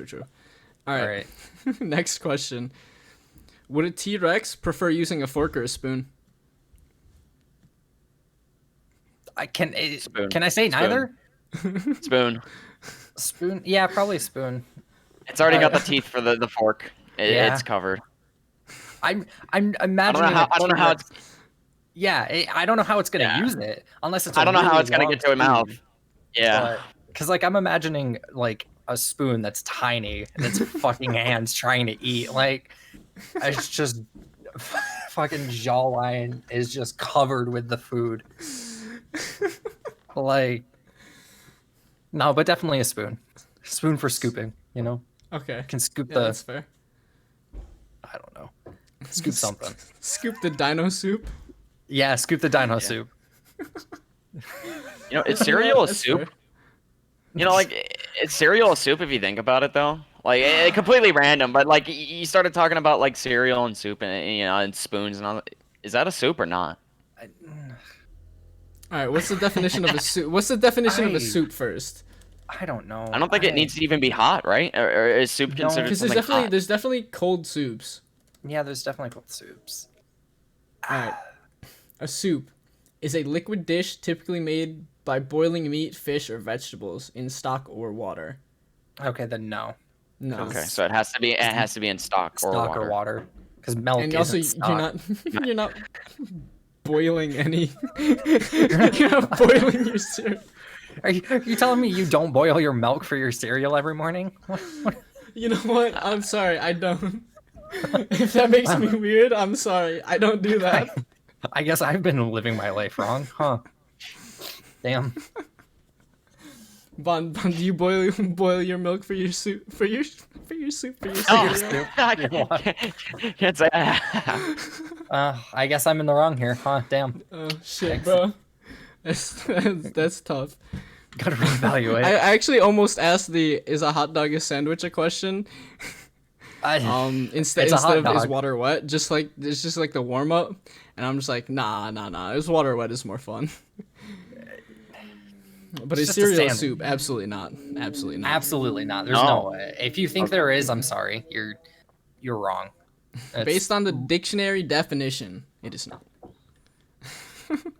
All All right. right. Next question. Would a T-Rex prefer using a fork or a spoon? Spoon. Can I say neither? Spoon. Spoon? Yeah, probably spoon. It's already got the teeth for the fork. Yeah. It's covered. I'm I don't imagining. know how T-Rex- it's. Yeah, I don't know how it's gonna Yeah. use it unless it's. I don't know how really it's gonna long get to a mouth. spoon. Yeah. Because like I'm imagining like a spoon that's tiny and its fucking hands trying to eat. Like it's just fucking jawline is just covered with the food. Like no, but definitely a spoon. Spoon for scooping. You know, Okay. can scoop Yeah, that's fair. I don't know, scoop something. Scoop the dino soup. Yeah, scoop the dino soup. You know, is cereal a That's soup? fair. You know, like, is cereal a soup if you think about it, though? Like, completely random, but, like, you started talking about, like, cereal and soup and, you know, and spoons and all that. Is that a soup or not? All right, what's the definition of a soup? What's the definition of a I- soup first? I don't know. I don't think it needs to even be hot, right? Or is soup No. considered Because something hot? there's definitely cold soups. Yeah, there's definitely cold soups. All right. A soup is a liquid dish typically made by boiling meat, fish, or vegetables in stock or water. Okay, then no. No. Okay, so it has to be in stock or Stock water. or water. Because milk And isn't also, stock. you're not boiling any. You're not boiling your cereal. Are you telling me you don't boil your milk for your cereal every morning? You know what? I'm sorry, I don't. If that makes me weird, I'm sorry. I don't do that. I guess I've been living my life wrong, huh? Damn. Bon, do you boil your milk for your soup for your soup for your Oh, cereal? I can't say I have. I guess I'm in the wrong here, huh? Damn. Oh shit, bro. That's tough. Gotta reevaluate. I actually almost asked the "Is a hot dog a sandwich?" a question. Instead It's a hot of "Is dog. water wet?" It's just like the warm up, and I'm just like, nah. Is water wet is more fun. But It's is just a cereal a sandwich. soup? Absolutely not. Absolutely not. Absolutely not. There's No. no way. If you think there is, I'm sorry. You're wrong. It's Based on the dictionary definition, it is not.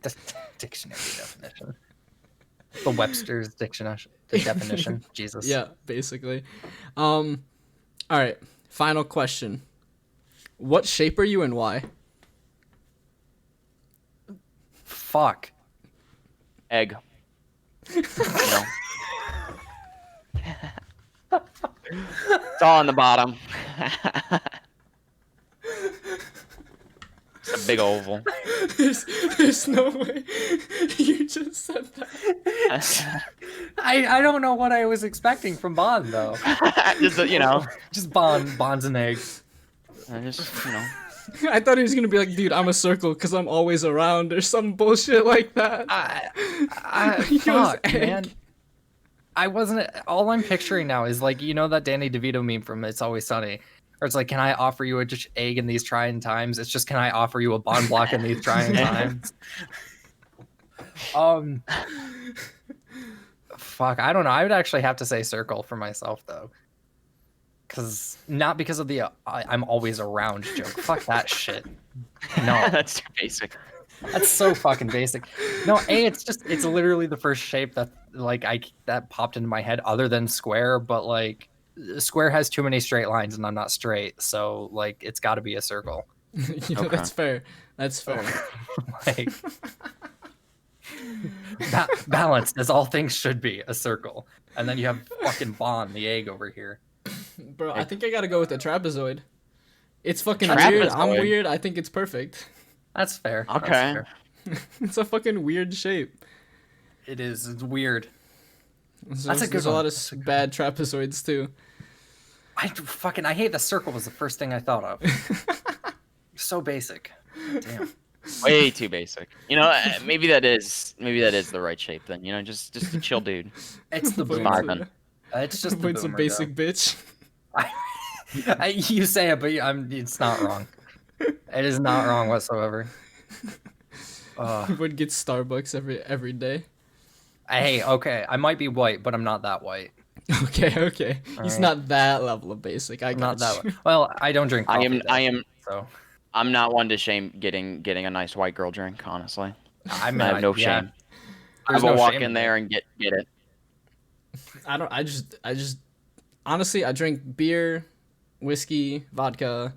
the dictionary definition. The Webster's dictionary. The definition. Jesus. Yeah, basically. All right. Final question. What shape are you and why? Fuck. Egg. You know. It's all on the bottom. It's a big oval. There's no way you just said that. I don't know what I was expecting from Bond though. Just, you know, Just Bonds and eggs. just, you know. I thought he was gonna be like, dude, I'm a circle because I'm always around or some bullshit like that. He goes, Fuck, man. I wasn't. All I'm picturing now is like, you know, that Danny DeVito meme from It's Always Sunny, Or it's like, can I offer you a just egg in these trying times? It's just, can I offer you a BonBloc in these trying times? Fuck, I don't know. I would actually have to say circle for myself though, not because of the I'm always around joke. Fuck that shit. No, That's too basic. that's so fucking basic. No, it's literally the first shape that that popped into my head other than square, but like square has too many straight lines and I'm not straight, so like it's got to be a circle. Okay. That's fair. That's fair. Like balanced as all things should be, a circle. And then you have fucking Bon, the egg over here. Bro, I think I gotta go with the trapezoid. It's fucking weird. I'm weird. I think it's perfect. That's fair. Okay. That's fair. It's a fucking weird shape. It is. It's weird. That's a good There's a one. lot of bad trapezoids too. I hate the circle was the first thing I thought of. So basic. Damn. Way too basic. You know, maybe that is the right shape then. You know, just a chill dude. It's the Avoid boomer. Marvin. It's just the Avoid some boomer, basic bitch. you say it, but it's not wrong. It is not wrong whatsoever. Would get Starbucks every day. Hey, okay, I might be white, but I'm not that white. Okay. He's right. not that level of basic. I I'm got not that you. white. Well, I don't drink coffee. I am. So I'm not one to shame getting a nice white girl drink. Honestly, I mean, I have no yeah. shame. I There's will no walk shame in there and get it. I just honestly I drink beer, whiskey, vodka,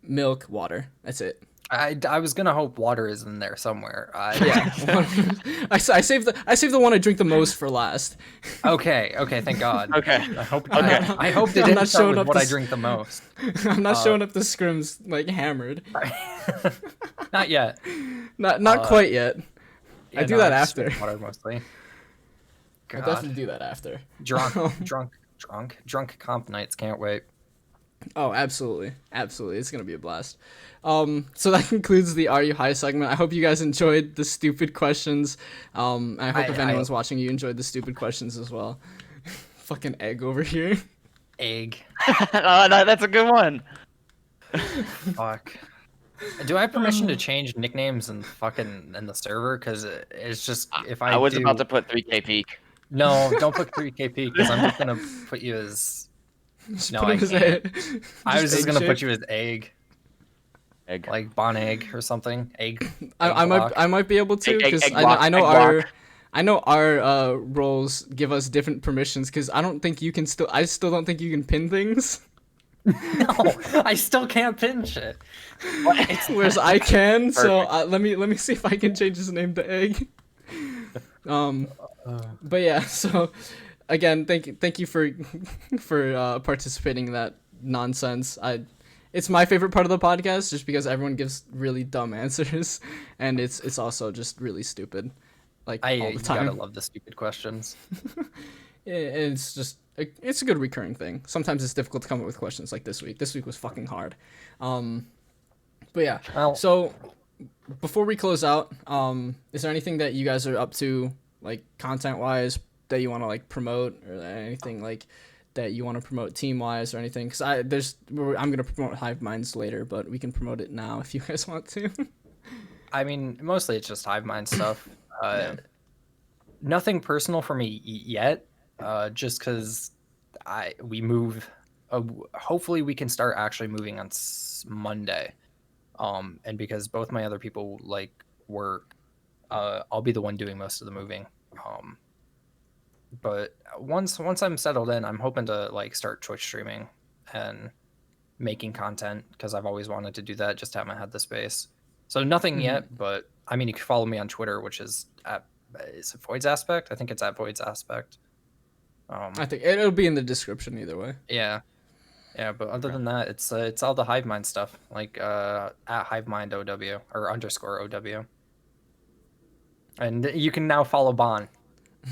milk, water. That's it. I was gonna hope water is in there somewhere. Yeah. I save the one I drink the most for last. Okay. Thank God. Okay. I hope. Okay. I hope they I'm didn't not start showing with up what I this- drink the most. I'm not showing up the scrims like hammered. Not yet. Not quite yet. I do that just after. water mostly. I'll God. definitely do that after. Drunk comp nights. Can't wait. Oh, absolutely. It's gonna be a blast. So that concludes the Are You High segment. I hope you guys enjoyed the stupid questions. I hope if anyone's watching, you enjoyed the stupid questions as well. Fucking egg over here. Egg. Oh, no, that's a good one. Fuck. Do I have permission to change nicknames in the server? Because it's just if I was do... about to put 3K peak. No, don't put 3KP because I'm just gonna put you as. No, I can't. I was just gonna put you as egg, like Bon Egg or something. Egg. I might be able to because Egg I know block. I know our roles give us different permissions because I still don't think you can pin things. No, I still can't pin shit. Whereas I can. So let me see if I can change his name to Egg. But yeah, so again, thank you for participating in that nonsense. It's my favorite part of the podcast just because everyone gives really dumb answers and it's also just really stupid. Like all the time. You gotta love the stupid questions. It's just it's a good recurring thing. Sometimes it's difficult to come up with questions like this week. This week was fucking hard. But yeah. Well, So before we close out, is there anything that you guys are up to, like content wise, that you want to like promote, or anything like that you want to promote team wise or anything? Because I'm gonna promote HiveMinds later, but we can promote it now if you guys want to. I mean, mostly it's just HiveMind stuff. Yeah. Nothing personal for me yet. Just because we move. Hopefully, we can start actually moving on Monday. And because both my other people like work, I'll be the one doing most of the moving. But once I'm settled in, I'm hoping to like start Twitch streaming and making content because I've always wanted to do that, just haven't had the space. So nothing yet, but I mean, you can follow me on Twitter, which is is it VoidsAspect? I think it's at VoidsAspect. I think it'll be in the description either way. Yeah. But other than that, it's all the HiveMind stuff, like at HiveMind OW or _OW. And you can now follow Bon.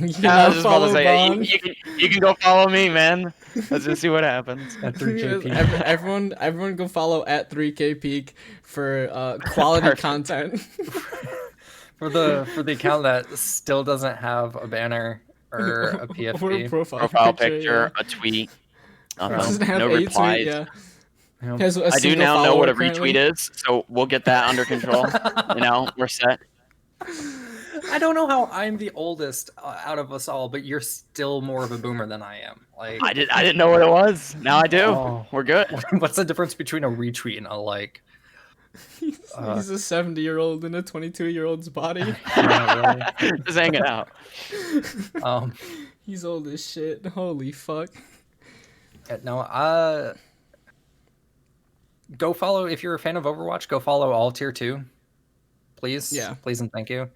I was just about to say, you can go follow me, man. Let's just see what happens. At 3KP. Everyone go follow at 3K Peak for quality content. for the account that still doesn't have a banner or a PFP. Or a profile Picture, yeah. a tweet, Doesn't have no a tweet, replies. yeah. You know? He has a I do single now know what a follower retweet currently. is, so we'll get that under control. We're set. I don't know how I'm the oldest out of us all, but you're still more of a boomer than I am. Like, I didn't know what it was. Now I do. Oh. We're good. What's the difference between a retweet and a like? He's a 70-year-old in a 22-year-old's body. Yeah, really. Just hanging out. He's old as shit. Holy fuck. No, go follow if you're a fan of Overwatch. Go follow all tier 2, please. Yeah. Please and thank you.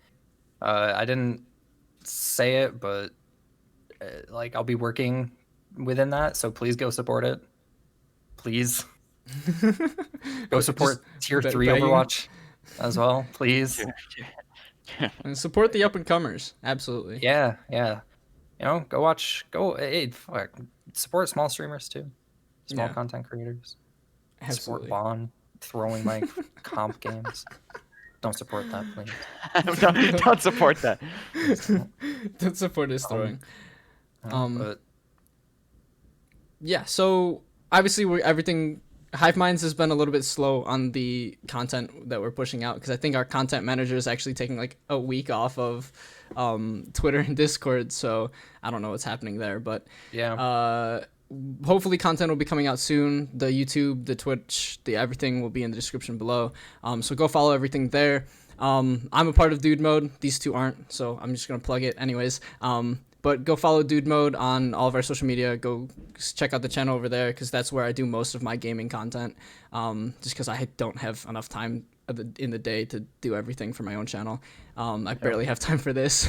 I didn't say it, but like I'll be working within that, so please go support it. Please go support tier 3 begging. Overwatch as well, please. And support the up and comers. Absolutely. Yeah. Fuck, support small streamers too, small content creators. Absolutely. Support Bon throwing my comp games. Don't support that, please. Don't support that. Don't support his throwing. But Yeah, so obviously HiveMinds has been a little bit slow on the content that we're pushing out because I think our content manager is actually taking like a week off of Twitter and Discord, so I don't know what's happening there, but hopefully content will be coming out soon. The YouTube, the Twitch, the everything will be in the description below. So go follow everything there. I'm a part of Dude Mode. These two aren't, so I'm just gonna plug it anyways. But go follow Dude Mode on all of our social media. Go check out the channel over there because that's where I do most of my gaming content. Just because I don't have enough time in the day to do everything for my own channel. I barely have time for this.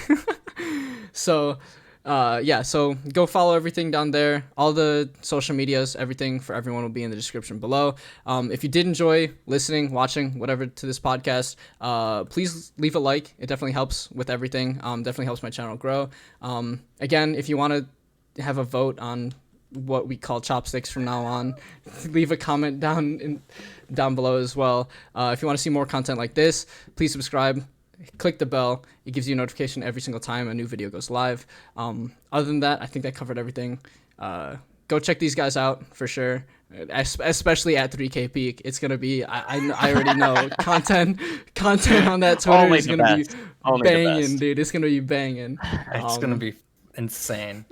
So so go follow everything down there. All the social medias, everything for everyone will be in the description below. If you did enjoy listening, watching, whatever to this podcast, please leave a like. It definitely helps with everything. Definitely helps my channel grow. Again, if you want to have a vote on what we call chopsticks from now on, leave a comment down below as well. If you want to see more content like this, please subscribe. Click the bell. It gives you a notification every single time a new video goes live. Other than that, I think that covered everything. Go check these guys out for sure, especially at 3K peak. It's gonna be I already know content on that Twitter is gonna be banging, dude. It's gonna be banging. It's gonna be insane.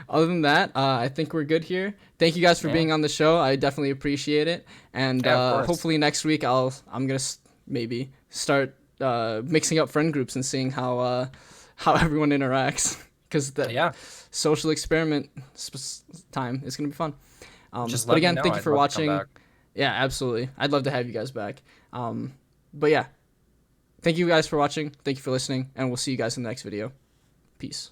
Other than that, I think we're good here. Thank you guys for being on the show. I definitely appreciate it, and hopefully next week I'm gonna maybe start mixing up friend groups and seeing how everyone interacts, because the social experiment time is gonna be fun. But again, thank you for watching. Yeah, absolutely. I'd love to have you guys back. But yeah, thank you guys for watching. Thank you for listening, and we'll see you guys in the next video. Peace.